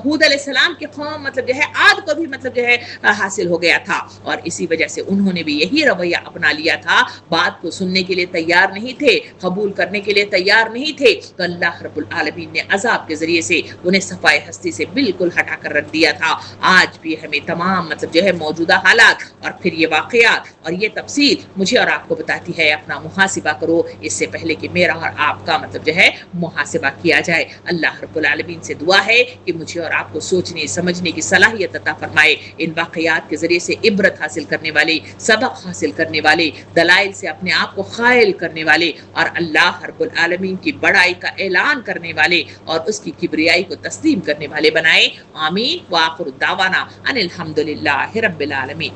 ہود علیہ السلام کی قوم مطلب جو ہے عاد کو بھی مطلب جو ہے حاصل ہو گیا تھا. اور اسی وجہ سے انہوں نے بھی یہی رویہ اپنا لیا تھا. بات کو سننے کے لیے تیار نہیں تھے، قبول کرنے کے لیے تیار نہیں تھے، تو اللہ رب العالمین نے عذاب کے ذریعے سے انہیں صفائے ہستی سے بالکل ہٹا کر رکھ دیا تھا. آج بھی ہمیں تمام مطلب جو ہے موجودہ حالات اور پھر یہ واقعات اور یہ تفصیل مجھے اور آپ کو بتاتی ہے اپنا محاسبہ کرو اس سے پہلے کہ میرا اور آپ کا مطلب جو ہے محاسبہ کیا جائے. اللہ رب العالمین سے دعا ہے کہ مجھے اور آپ کو سوچنے سمجھنے کی صلاحیت عطا فرمائے، ان واقعات کے ذریعے سے عبرت حاصل کرنے والے، سبق حاصل کرنے والے، دلائل سے اپنے آپ کو قائل کرنے والے اور اللہ رب العالمین کی بڑائی کا اعلان کرنے والے اور اس کی کبریائی کو تسلیم کرنے والے بنائے. آمین. وآخر دعوانا ان الحمدللہ رب العالمین.